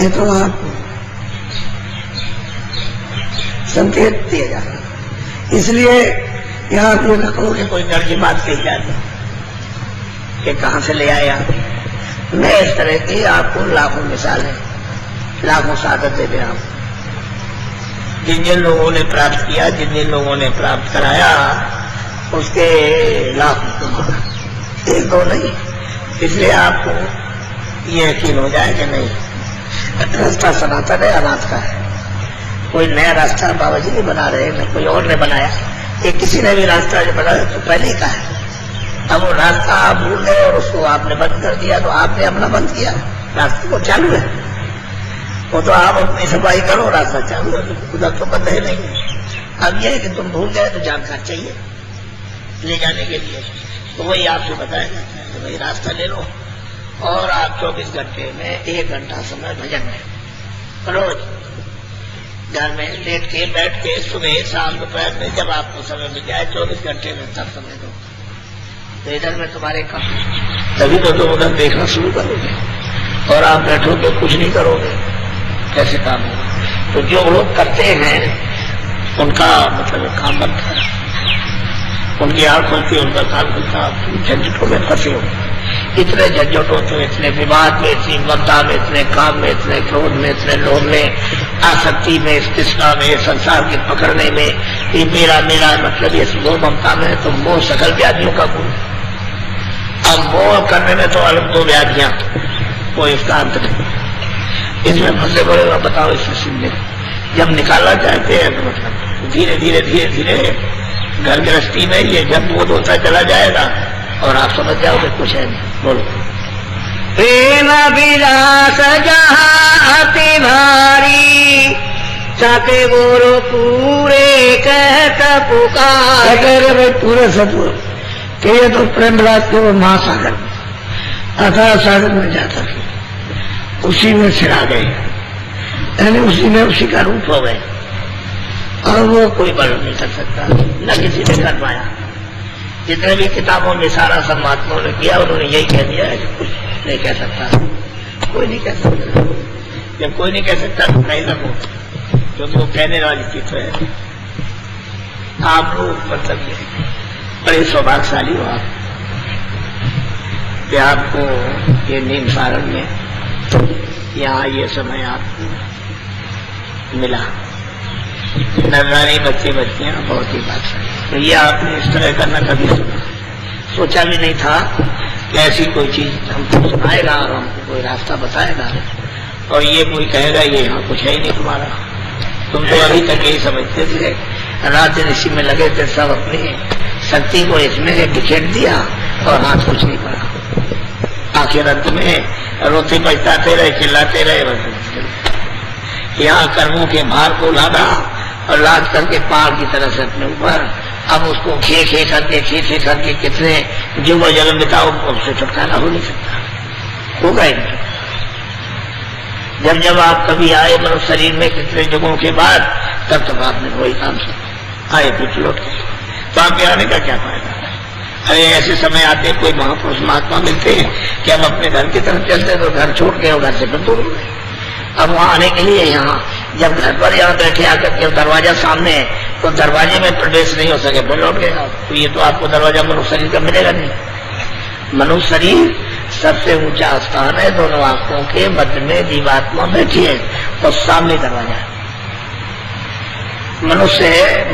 ये तो आपको संकेत दिया जा रहा, इसलिए यहाँ आप ये न कहो कि कोई डर की बात कही जाती कि कहाँ से ले आया। मैं इस तरह की आपको लाखों मिसालें, लाखों साधन दे रहा हूं। जिन जिन लोगों ने प्राप्त किया, जिन जिन लोगों ने प्राप्त कराया, उसके लाख एक दो नहीं। इसलिए आपको ये यकीन हो जाए कि नहीं, रास्ता सनातन है, अनाथ का है। कोई नया रास्ता बाबा जी नहीं बना रहे, न कोई और ने बनाया। ये किसी ने भी रास्ता जो बनाया तो पहले का है। अब वो रास्ता आप भूल गए और उसको आपने बंद कर दिया, तो आपने अपना बंद किया, रास्ते को चालू है। वो तो आप अपनी सफाई करो, रास्ता चालू है, उधर तो बंद है नहीं। अब यह है कि तुम भूल गए तो जानकार चाहिए ले जाने के लिए, तो वही आपसे बताया जाता है कि भाई रास्ता ले लो और आप 24 घंटे में 1 घंटा समय भजन में रोज घर में लेट के बैठ के सुबह शाम दोपहर में जब आपको समय मिल जाए 24 घंटे में तब समय दो। तो इधर में तुम्हारे काम, तभी तो तुम उधर देखना शुरू करोगे और आप बैठोगे कुछ नहीं करोगे, कैसे काम होगा? तो जो लोग करते हैं उनका मतलब काम बनता है, उनकी आंख खुलती, उनका काम खुलता। झंझटों में फंसे हो, इतने झंझटों तो, इतने विवाद में, इतनी ममता में, इतने काम में, इतने क्रोध में, इतने लोभ में, आसक्ति में, तृष्णा में, संसार के पकड़ने में, ये मेरा मेरा मतलब ये मोह ममता में, तो मोह सकल व्याधियों का गुण। अब मोह करने में तो अलग 2 व्याधियां, वो इसका अंत नहीं। इसमें फंसे बोलेगा, बताओ इससे सुनने जब निकालना चाहते हैं तो मतलब धीरे धीरे धीरे धीरे घर गृहस्थी में ये जब बोध होता चला जाएगा और आप समझ जाओगे कुछ है नहीं। बोलो। प्रेम विलास जहाँ अति भारी, सके बोलो पूरे कहता पुकार। भाई पूरे सतुर कि ये तो प्रेम विलास के वो महासागर अथाह सागर में जाता था, उसी में सिरा गए, यानी उसी में उसी का रूप हो गए और वो कोई वर्णन नहीं कर सकता, न किसी ने कर पाया। जितने भी किताबों में सारा सब महात्माओं ने किया उन्होंने यही कह दिया है कि कुछ नहीं कह सकता, कोई नहीं कह सकता। जब कोई नहीं कह सकता तो नहीं रखो, क्योंकि वो कहने वाली चीज है। आप लोग मतलब ये बड़े सौभाग्यशाली हो आप कि आपको ये नीम सारण में यहाँ ये समय आपको मिला। नरनारी बच्चे बच्चियां बहुत ही बात है, तो ये आपने इस तरह करना कभी सुना, सोचा भी नहीं था कि ऐसी कोई चीज हमको सुनाएगा और हमको कोई रास्ता बताएगा और ये कोई कहेगा ये यहाँ कुछ है ही नहीं तुम्हारा। तुम तो अभी तक यही समझते थे, रात ऋषि में लगे थे, सब अपनी शक्ति को इसमें बिखेर दिया और हाथ कुछ नहीं पड़ा। आखिर अंत में रोते बजताते रहे, चिल्लाते रहे, बस यहाँ कर्मों के भार को लादा और लाद करके पहाड़ की तरह से अपने ऊपर, अब उसको खे करके कितने जीव जन्म बिताओ, उससे छुटकारा हो नहीं सकता, होगा ही नहीं। जब आप कभी आए मनुष्य शरीर में कितने युगों के बाद, तब आपने वही काम से आए फिर लौट के, तो आपके आने का क्या फायदा? अरे ऐसे समय आते कोई महापुरुष महात्मा मिलते हैं कि हम अपने घर की तरफ चलते तो घर छोड़ के घर से फिर दूर हो गए। अब वहां आने के लिए यहाँ जब घर पर यहाँ बैठे आकर के दरवाजा सामने है तो दरवाजे में प्रवेश नहीं हो सके, फिर लौट गए। तो ये तो आपको दरवाजा मनुष्य शरीर का मिलेगा नहीं। मनुष्य शरीर सबसे ऊंचा स्थान है, दोनों आंखों के मध्य में जीवात्मा बैठी है और सामने दरवाजा है। मनुष्य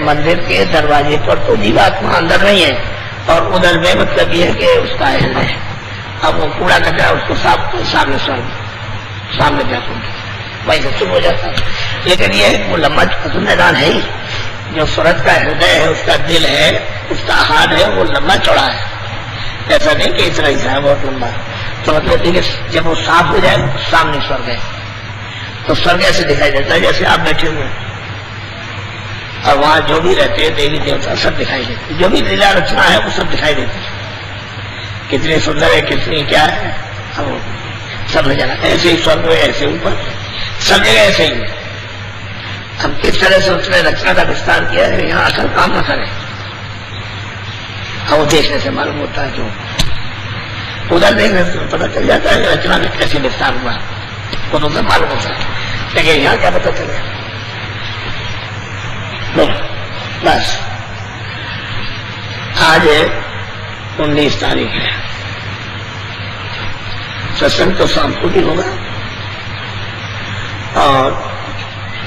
मंदिर के दरवाजे पर तो जीवात्मा अंदर नहीं है और उधर में मतलब ये है कि उसका अहल है। अब वो कूड़ा कचरा उसको साफ सामने स्वर्ग सामने जाते वहीं से शुरू हो जाता है। लेकिन ये वो लंबा तो मैदान है ही, जो स्वर्ग का हृदय है, उसका दिल है, उसका हाथ है, वो लंबा चौड़ा है। ऐसा नहीं कि इतना ही है बहुत लंबा। तो मतलब देखिए जब वो साफ हो जाए सामने स्वर्ग है, तो स्वर्ग ऐसे दिखाई देता है जैसे आप बैठे हुए और वहां जो भी रहते हैं देवी देवता सब दिखाई देते, जो भी लीला रचना है वो सब दिखाई देती है। कितनी सुंदर है, कितनी क्या है, अब सब नजारा ऐसे ही स्वर्ग में, ऐसे ऊपर सब जगह ऐसे ही है। अब किस तरह से उसने रचना का विस्तार किया है, यहाँ आकर काम न करे। वो देखने से मालूम होता है, जो उधर देखने से पता चल जाता है रचना में कैसे विस्तार हुआ, वो तो मालूम होता है, लेकिन यहाँ क्या पता चलेगा। बस आज 19 तारीख है, सत्संग तो शाम को भी होगा और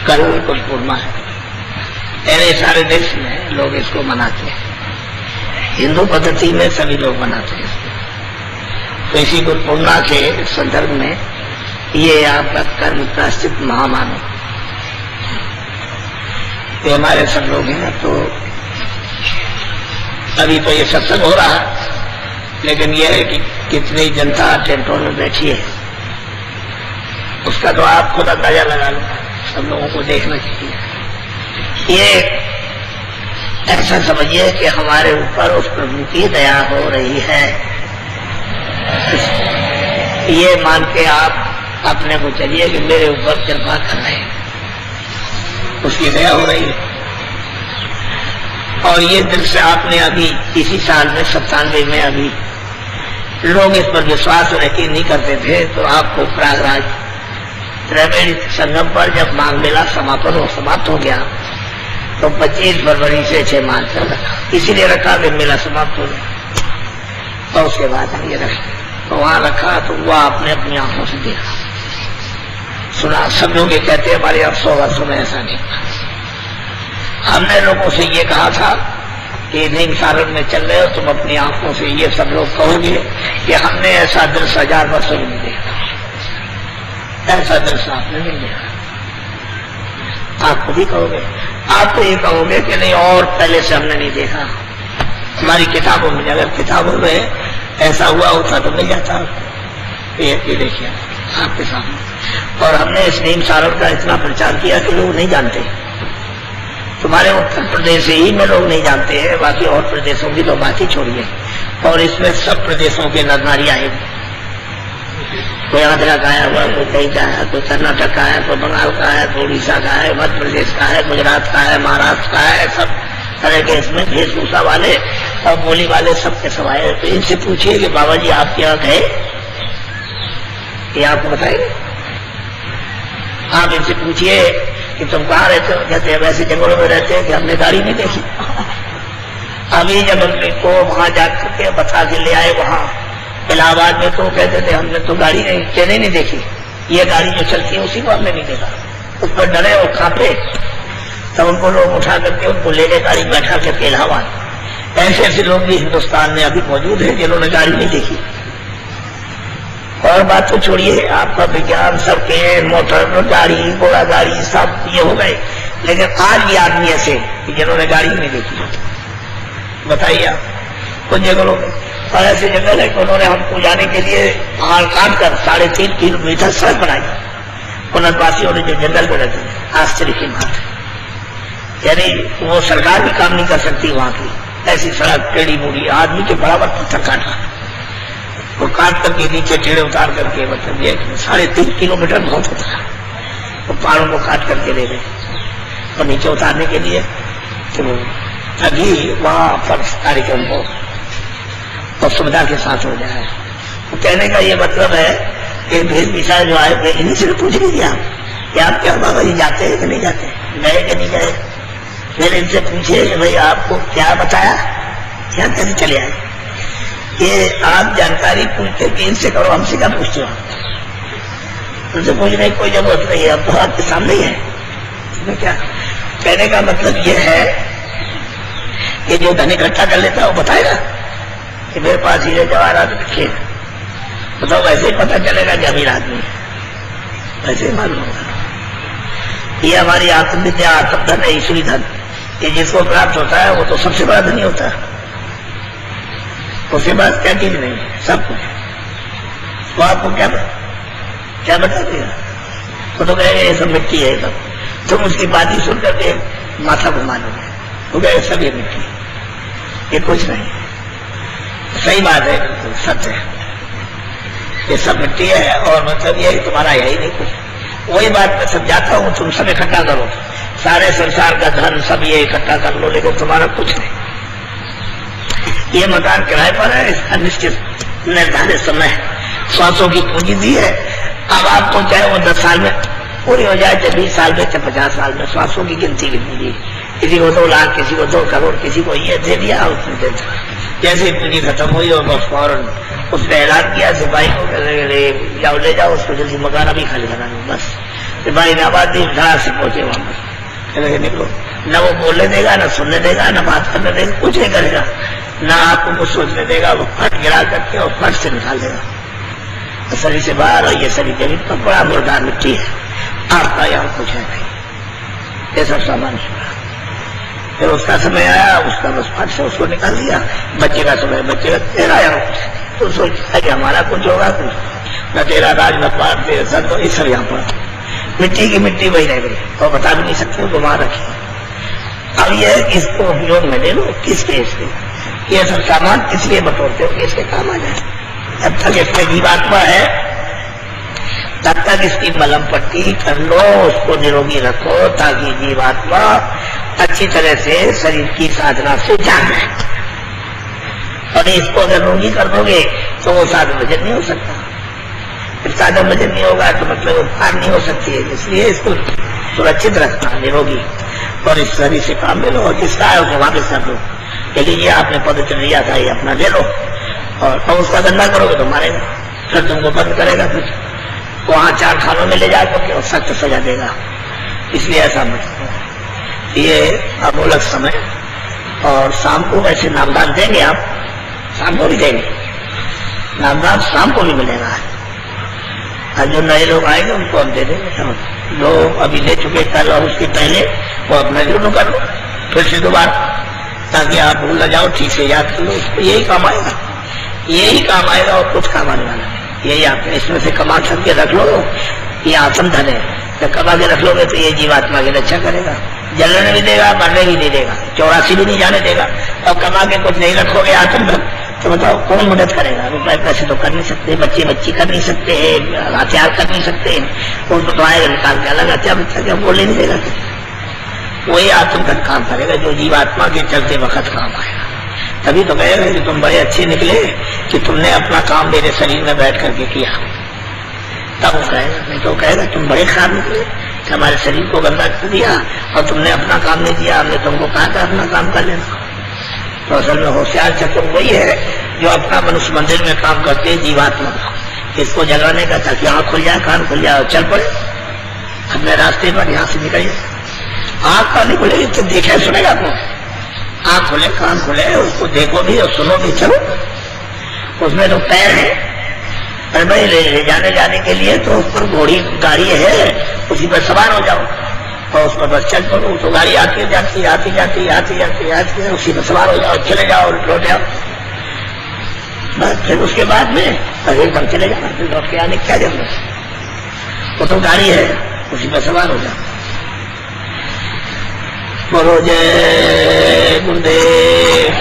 कल कुल पूर्णिमा है। ऐसे सारे देश में लोग इसको मनाते हैं, हिंदू पद्धति में सभी लोग मनाते हैं। तो इसी गुरु पूर्णिमा के संदर्भ में ये आपका कर्म प्रायश्चित महामानव ये हमारे सब लोग हैं। तो अभी तो ये सत्संग हो रहा है, लेकिन यह है कि कितनी जनता टेंटों में बैठी है उसका तो आप खुद अंदाजा लगा लो, सब लोगों को देखना चाहिए। ये ऐसा समझिए कि हमारे ऊपर उस प्रभु की दया हो रही है, ये मान के आप अपने को चलिए कि मेरे ऊपर कृपा कर रहे हैं, उसकी दया हो रही है। और ये दिल से आपने अभी इसी साल में 97 में अभी लोग इस पर विश्वास और यकीन नहीं करते थे, तो आपको प्रयागराज त्रिवेणी संगम पर जब माघ मेला समापन और समाप्त हो गया तो 25 फरवरी से 6 मार्च तक रखा, इसीलिए रखा कि मेला समाप्त हो गया। और उसके बाद हम ये रखे, तो वहां रखा तो वह आपने अपनी आंखों से देखा, सुना। सब लोग ये कहते हैं हमारे 100 वर्षों में ऐसा नहीं हुआ। हमने लोगों से ये कहा था कि नीम सारण में चल रहे हो तुम, अपनी आंखों से ये सब लोग कहोगे कि हमने ऐसा दृश्य 1000 वर्षों में नहीं देखा, ऐसा दृश्य आपने नहीं देखा। आप खुद ही कहोगे, आप तो ये कहोगे कि नहीं और पहले से हमने नहीं देखा। हमारी किताबों में, अगर किताबों में ऐसा हुआ होता तो मिल जाता। ये देखिए आपके सामने। और हमने इस नीम सारण का इतना प्रचार किया कि लोग नहीं जानते। तुम्हारे उत्तर प्रदेश ही में लोग नहीं जानते हैं, बाकी और प्रदेशों की तो बात ही छोड़िए। और इसमें सब प्रदेशों के नर नारी आए, कोई आंध्रा का है, कोई कहीं का है, कोई कर्नाटक का है, कोई बंगाल का है, कोई उड़ीसा का है, मध्य प्रदेश का है, गुजरात का है, महाराष्ट्र का है, सब तरह के इसमें वेशभूषा वाले और बोली वाले सबके सब आए। तो इनसे पूछिए कि बाबा जी आपके यहाँ गए, ये आपको बताएंगे। आप इनसे पूछिए कि तुम कहाँ रहते हो, कहते हैं वैसे जंगलों में रहते हैं कि हमने गाड़ी नहीं देखी। अभी जंगल को वहां जाकर के बता के ले आए, वहां इलाहाबाद में तो कहते थे हमने तो गाड़ी नहीं, ट्रेनें नहीं देखी, ये गाड़ी जो चलती है उसी को हमने नहीं देखा। उस पर डरे और कांपे, तब उनको लोग उठा करके उनको ले गए गाड़ी बैठा करके इलाहाबाद। ऐसे ऐसे लोग भी हिंदुस्तान में अभी मौजूद हैं जिन्होंने गाड़ी नहीं देखी। और बात तो छोड़िए, आपका विज्ञान सबके मोटर गाड़ी घोड़ा गाड़ी सब ये हो गए, लेकिन आज भी आदमी ऐसे जिन्होंने गाड़ी नहीं देखी। बताइए आप कुछ जगहों में, और ऐसे जंगल है कि उन्होंने हमको जाने के लिए पहाड़ काट कर 3.5 किलोमीटर सड़क बनाई। पुनर्वासियों ने जो जंगल में रहते थे, आश्चर्य की बात है। यानी वो सरकार भी काम नहीं कर सकती वहां की, ऐसी सड़क टेढ़ी मुड़ी, आदमी के बराबर पत्थर काटा, वो काट करके नीचे टेढ़े उतार करके, मतलब ये 3.5 किलोमीटर बहुत होता है। वो पहाड़ों को काट करके ले गए और नीचे उतारने के लिए, तो तभी वहां पर कार्यक्रम को और सुविधा के साथ हो जाए। तो कहने का ये मतलब है कि भेद विषय जो आए इन्हीं से पूछ लीजिए आप कि आप क्या बाबा जी जाते हैं कि नहीं जाते, गए कि नहीं गए। फिर इनसे पूछिए कि भाई आपको क्या बताया, क्या कैसे चले आए। ये आप जानकारी पूछते कि इनसे करो, हमसे क्या पूछते हो। उनसे पूछने की कोई जरूरत नहीं है, अब तो आपके सामने ही है। क्या कहने का मतलब ये है कि जो धन इकट्ठा कर लेता है वो बताएगा कि मेरे पास हीरे जवाहरात रखे, बताओ वैसे ही पता चलेगा कि अमीर आदमी है, वैसे ही मालूम होगा। ये हमारी आत्मविद्या, आत्मधन है, ईश्वरी धन। ये जिसको प्राप्त होता है वो तो सबसे बड़ा धनी होता है, उसके बाद क्या चीज नहीं है, सब कुछ। वो आपको क्या बता दिया, वो तो कहेगा ये सब मिट्टी है, सब तुम उसकी बात ही सुन करके माथा घुमा लोगे, वो कहेगा सब ये मिट्टी, ये कुछ नहीं। सही बात है, सत्य है, ये सब मिट्टी है। और मतलब ये तुम्हारा यही नहीं कुछ। वही बात मैं समझाता हूँ, तुम सब इकट्ठा करो, सारे संसार का धन सब ये इकट्ठा कर लो, लेकिन तुम्हारा कुछ नहीं। ये मकान किराए पर है, इसका निश्चित निर्धारित समय है, 100 की पूंजी दी है। अब आपको चाहे वो 10 साल में पूरी हो जाए, चाहे 20 साल में, चाहे 50 साल में, 100 की गिनती की पूंजी। किसी को 2 लाख, किसी को 2 करोड़, किसी को ये दे दिया, उसने दे दिया। जैसे पूंजी खत्म हुई और बस फौरन उसने ऐलान किया सिपाही को, जाओ ले जाओ उसको जल्दी, मकान अभी खाली करा दो। बस सिपाही ने आवाज दी, घर से पहुंचे वहां पर, निकलो। न वो बोलने देगा, न सुनने देगा, न बात करने देगा, कुछ नहीं करेगा, ना आपको कुछ सोचने देगा। वो फट गिरा करके और फट से निकाल देगा शरीर से बाहर। और ये शरीर जमीन पर बड़ा मुर्दार मिट्टी है, आपका यहाँ कुछ है नहीं, ये सब सामान है। फिर उसका समय आया, उसका बस फट से उसको निकाल दिया। बच्चे का समय, बच्चे का तेरा आया, तो सोचता कि हमारा कुछ होगा, कुछ न तेरा राज न पार तेरे सर, तो इस सब यहाँ पर मिट्टी की मिट्टी वही रह गई, तो बता भी नहीं सकते, घुमा रखी। अब ये इसको उपयोग में ले लो, किसके इसके ये सब सामान इसलिए बटोरते हो कि इसके काम आ जाए। जब तक इसमें जीवात्मा है तब तक इसकी मलम पट्टी कर लो, उसको निरोगी रखो, ताकि जीवात्मा अच्छी तरह से शरीर की साधना से जान जाए। और इसको अगर रोगी कर दोगे तो वो साधन भजन नहीं हो सकता, फिर साधन भजन नहीं होगा तो मतलब उपकार नहीं हो सकती है। इसलिए इसको सुरक्षित रखना, निरोगी, और इस शरीर से काम ले लो, और जिसका है उसे वापस कर दो। लेकिन ये आपने पवित्र लिया था, ये अपना ले लो, और उसका धंधा करोगे तो मारेगा, फिर तुमको बंद करेगा, फिर वहां 4 खानों में ले जाकर सख्त सजा देगा। इसलिए ऐसा मत करो। ये अमूलक समय, और शाम को वैसे नामदान देंगे आप, शाम को भी देंगे नामदान, शाम को भी मिलेगा। और जो नए लोग आएंगे उनको हम दे देंगे, जो अभी ले चुके कल और उसके पहले वो अपना जुर्म कर लो, फिर से दोबारा, ताकि आप भूल न जाओ, ठीक से याद कर लो। उसको यही काम आएगा, यही काम आएगा, और कुछ काम आने वाला है। यही आपने इसमें से कमा करके रख लो, ये आत्म धन है, जब कमा के रख लोगे तो ये जीवात्मा की रक्षा करेगा, जलने भी देगा, मरने भी नहीं देगा, 84 भी नहीं जाने देगा। और कमा के कुछ नहीं रखोगे आत्म धन, तो बताओ कौन मदद करेगा? रुपए पैसे तो कर नहीं सकते, बच्चे बच्ची कर नहीं सकते, हथियार कर नहीं सकते, कौन तो आएगा निकाल के अलग हथियार, बच्चा क्या बोले नहीं देगा। वही आत्म धन काम करेगा जो जीवात्मा के चलते वक्त काम आएगा। तभी तो कहेगा कि तुम बड़े अच्छे निकले कि तुमने अपना काम मेरे शरीर में बैठ करके किया, तब वो कहेगा। नहीं तो कहेगा तुम बड़े खराब निकले कि हमारे शरीर को गंदा कर दिया और तुमने अपना काम नहीं किया, हमने तुमको कहा था अपना काम कर लेना। तो असल में होशियार चतुर वही है जो अपना मनुष्य मंदिर में काम करते हैं जीवात्मा, इसको जगाने का, ताकि आँख खुल जाए, कान खुल जाए और चल पड़े अपने रास्ते पर, यहाँ से निकल जाए। आँख का नहीं खुलेगी तो देखे सुनेगा कौन? आँख खुले, कान खुले, उसको देखो भी और सुनो भी, चलो। उसमें तो पैर है, अरे भाई ले जाने के लिए तो उस पर घोड़ी गाड़ी है, उसी पर सवार हो जाओ और उस पर बस चल पड़ो। तो गाड़ी आती जाती है, उसी पर सवार हो जाओ, चले जाओ, लौट जाओ, बस। फिर उसके बाद में एकदम चले जाना, फिर लौट के आने क्या जरूरत? वो तो गाड़ी है, उसी पर सवार हो जाओ। बोलो जय गुरुदेव,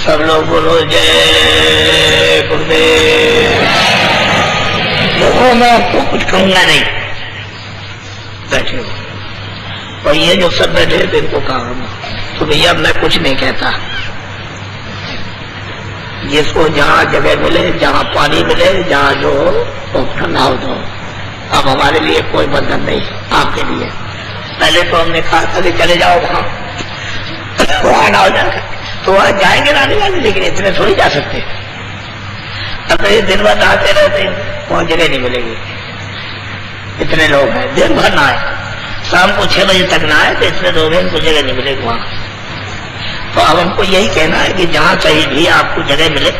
सब लोग बोलो जय गुरुदेव। देखो मैं आपको कुछ कहूंगा नहीं, बैठे हो, और ये जो सब बैठे थे इनको कहा तो भैया मैं कुछ नहीं कहता। जिसको जहाँ जगह मिले, जहाँ पानी मिले, जहाँ जो हो ठंडा हो जाओ। अब हमारे लिए कोई बंधन नहीं, आपके लिए। पहले तो हमने कहा था कि चले जाओ वहां, वहां ना हो जाएगा, तो वहां जाएंगे ना वाले, लेकिन इतने थोड़ी जा सकते। अब ये दिन भर नहाते रहते, वहां जगह नहीं मिलेगी, इतने लोग हैं, दिन भर नहाए, शाम को 6 बजे तक नहाए तो इतने लोग हैं, इनको जगह नहीं मिलेगी वहां। तो अब हमको यही कहना है कि जहां कहीं भी आपको जगह मिले,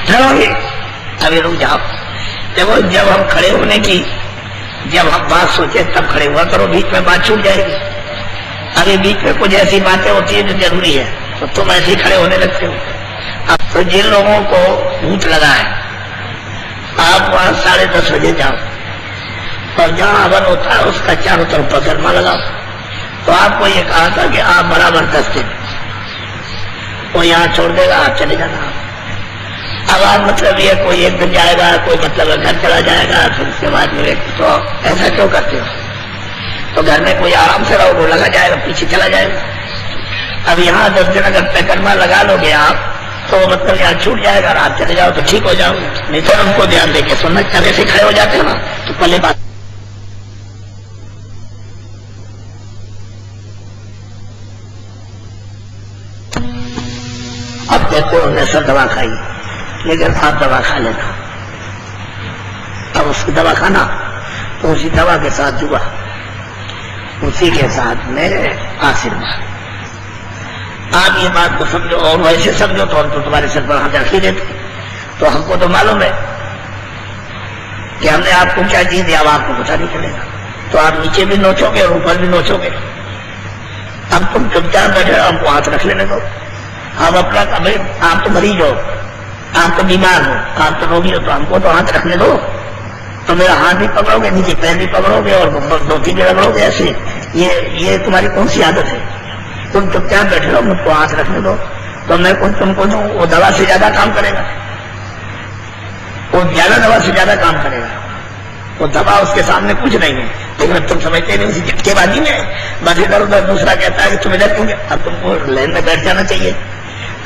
चलोगे, अभी रुक जाओ। देखो जब हम खड़े होने की, जब हम बात सोचे तब खड़े हुआ करो, बीच में बात छूट जाएगी। अभी बीच में कुछ ऐसी बातें होती है जो जरूरी है, तो तुम ऐसे ही खड़े होने लगते हो। अब तो जिन लोगों को भूत लगा है, आप वहां 10:30 बजे जाओ, और जहां हवन होता है उसका चारों तरफ परिक्रमा लगाओ। तो आपको ये कहा था कि आप बराबर 10 दिन, वो यहाँ छोड़ देगा, आप चले जाना। अब आप मतलब ये कोई एक दिन जाएगा, कोई मतलब घर चला जाएगा, फिर उसके बाद में तो ऐसा क्यों करते हो? तो घर में कोई आराम से रहो, वो लगा जाएगा, पीछे चला जाएगा। अब यहाँ 10 दिन अगर परिक्रमा लगा लोगे आप, तो मतलब यहाँ छूट जाएगा, और आप चले जाओ तो ठीक हो जाओगे। नहीं तो उनको ध्यान देके सुनना, चले से खड़े हो जाते हो ना, तो पहले बात। अब देखो हमने सब दवा खाई, लेकिन आप दवा खा लेना। अब उसकी दवा खाना तो उसी दवा के साथ जुआ, उसी के साथ में आशीर्वाद। आप ये बात को समझो, और वैसे समझो तो हम तो तुम्हारे सर पर हाथ रख ही देते। तो हमको तो मालूम है कि हमने आपको क्या चीज दिया, अब आपको पता नहीं चलेगा। तो आप नीचे भी नोचोगे और ऊपर भी नोचोगे। अब तुम चुपचाप बैठे, हमको हाथ रख लेने दो, हम अपना भाई आप तो मरीज हो, आप तो बीमार हो, आप तो रोगी हो, तो हमको तो हाथ रखने दो। तो मेरा हाथ भी पकड़ोगे, नीचे पैर भी पकड़ोगे और 2-3 जगह रखोगे ऐसे। ये तुम्हारी कौन सी आदत है? तुम चुपचाप बैठे रहो, मुझको हाथ रखने दो। तो मैं कुछ तुमको दूं, वो दवा से ज्यादा काम करेगा, वो ज्यादा दवा से ज्यादा काम करेगा। वो दवा उसके सामने कुछ नहीं है। लेकिन तुम समझते नहीं, उसी झटकेबाजी में बस इधर उधर दूसरा कहता है कि तुम इधर क्यों, अब तुमको लाइन में बैठ जाना चाहिए,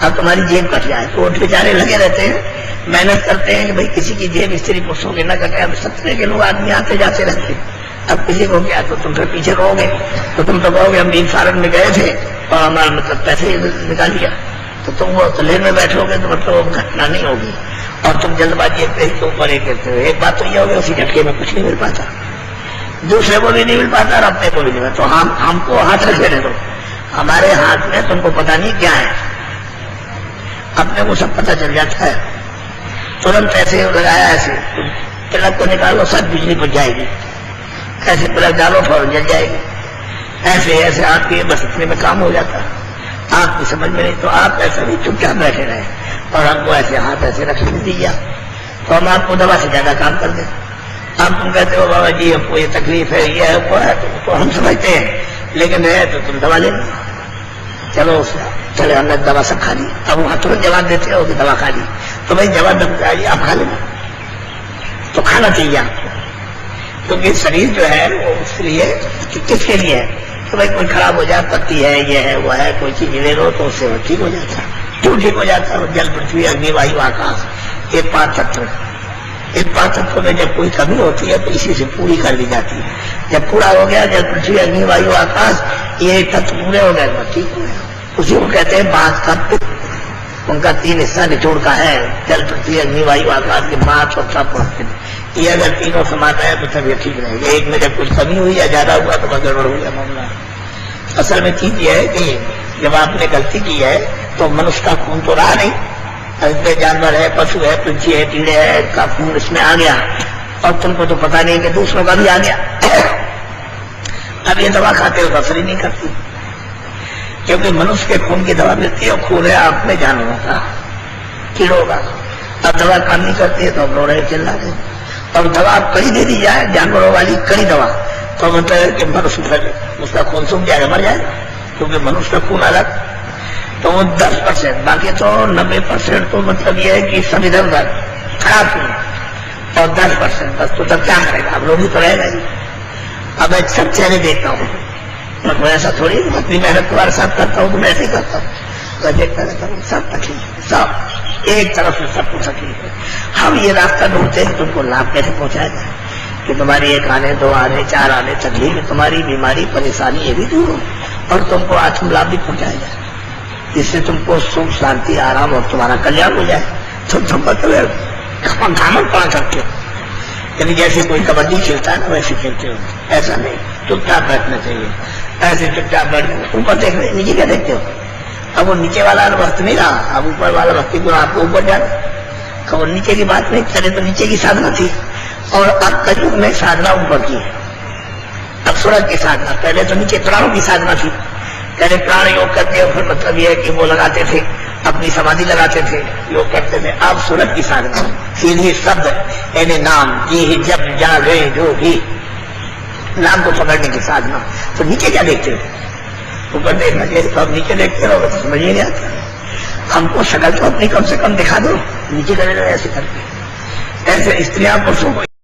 अब तुम्हारी जेब कट जाए। तो बेचारे लगे रहते हैं, मेहनत करते हैं कि भाई किसी की जेब स्त्री पुरुषों की न कटे। अब 70 के लोग आदमी आते जाते रहते हैं। अब किसी को क्या, तो तुम फिर पीछे रहोगे, तो तुम तो कहोगे हम सारण में गए थे और हमारा मतलब पैसे निकाल लिया। तो तुम वो लेन में बैठोगे तो मतलब घटना नहीं होगी और तुम जल्दबाजी के ऊपर करते हो। एक बात तो ये होगी, उसी झटके में कुछ नहीं मिल पाता, दूसरे को भी नहीं मिल पाता और अपने को भी नहीं मिल। तो हमको हाथ रख देने दो, हमारे हाथ में तुमको पता नहीं क्या है, अपने को सब पता चल जाता है। तुरंत ऐसे लगाया, ऐसे प्लग को निकालो सब बिजली बच जाएगी, ऐसे प्लग डालो फौरन जल जाएगी। ऐसे ऐसे आपके बस इतने में काम हो जाता है। आपकी समझ में नहीं तो आप ऐसा नहीं चुपचाप बैठे रहे और हमको ऐसे हाथ ऐसे रखने दीजिए, तो हम आपको दवा से ज्यादा काम कर दें। अब तुम कहते हो बाबा जी हमको ये तकलीफ है, ये है, वो है, तो हम समझते हैं, लेकिन है तो तुम दवा ले लो। चलो चले हमने दवा सब खा ली। अब वहां तुरंत जवाब देते हो कि दवा खा ली, तो भाई जवाब आई आप खा लेना, तो खाना चाहिए आपको, क्योंकि शरीर जो है वो उसके लिए किसके लिए है कि भाई कोई खराब हो जाए, पत्ती है, ये है, वो है, कोई चीज ले लो तो उससे वो ठीक हो जाता है। क्यों ठीक हो जाता है? जल पृथ्वी अग्नि वायु आकाश, ये 5 तत्व। इन 5 तत्वों में जब कोई कमी होती है तो इसी से पूरी कर दी जाती है। जब पूरा हो गया, जल पृथ्वी अग्नि वायु आकाश, ये तत्व पूरे हो गए तो ठीक हो गया। उसी को कहते हैं बात का पित्त। उनका 3 हिस्सा निचोड़ का है, जल पृथ्वी अग्नि वायु आकाश के बात और तत्व। ये अगर तीनों समाता है तो तबियत ठीक रहेगी। एक में जब कुछ कमी हुई या ज्यादा हुआ तो बस गड़बड़ हो गया मामला। असल में चीज ये है कि जब आपने गलती की है तो मनुष्य का खून तो रहा नहीं, इसमें जानवर है, पशु है, पंछी है, कीड़े है, का खून इसमें आ गया और तुमको तो पता नहीं कि दूसरों का भी आ गया। अब ये दवा खाते हो तो असर ही नहीं करती, क्योंकि मनुष्य के खून की दवा मिलती है और खून है आप में जानवरों का, कीड़ों का। अब दवा काम नहीं करती है तो अब रो रहे चिल्ला रहे। और दवा कड़ी दे दी जाए, जानवरों वाली कड़ी दवा, तो मतलब है कि मनुष्य फिर उसका खून सूख जाएगा, मर जाएगा, क्योंकि मनुष्य का खून अलग। तो वो 10%, बाकी तो 90% तो मतलब ये है कि सब इधर उधर खराब खून, और 10% बस तो तब क्या करेगा, अब रोगी तो रहेगा ही। अब मैं सब चेहरे देखता हूँ, मतलब ऐसा थोड़ी अपनी मेहनत तुम्हारे साथ करता हूँ तो मैं ऐसे ही करता हूँ, तो देखता रहता हूँ सब तकलीफ है, सब एक तरफ से सब कुछ तकलीफ है। हम ये रास्ता ढूंढते हैं तुमको लाभ कैसे पहुंचाया जाए, कि तुम्हारी 1 आने 2 आने 4 आने तकलीफ, तुम्हारी बीमारी परेशानी ये भी दूर हो और तुमको आत्म लाभ भी पहुंचाया जाए, जिससे तुमको सुख शांति आराम और तुम्हारा कल्याण हो जाए। तुम मतलब घामन पड़ा करते हो, यानी जैसे कोई कबड्डी खेलता है ना वैसे खेलते हो, ऐसा नहीं, चुपचाप बैठना चाहिए। ऐसे चुपचाप बैठ, ऊपर देख रहे, नीचे क्या देखते हो? अब वो नीचे वाला वक्त नहीं रहा, अब ऊपर वाला वक्त को आपको ऊपर जाना। अब नीचे की बात नहीं, पहले तो नीचे की साधना थी और अब कलयुग में साधना ऊपर की है, अब सूरज की साधना। पहले तो नीचे प्राणों की साधना थी, पहले प्राण योग करते और फिर मतलब ये है कि वो लगाते थे, अपनी समाधि लगाते थे, योग करते थे। अब सूरज की साधना, सीधी शब्द यानी नाम, ये जब जागे जो भी नाम को पकड़ने की साधना। तो नीचे क्या देखते हो? ऊपर देखना चाहिए, तो अब नीचे देखते रहोगे तो समझ ही नहीं आता। हमको शक्ल तो अपनी कम से कम दिखा दो, नीचे करे ऐसे करके, ऐसे स्त्रियां पुरुषों को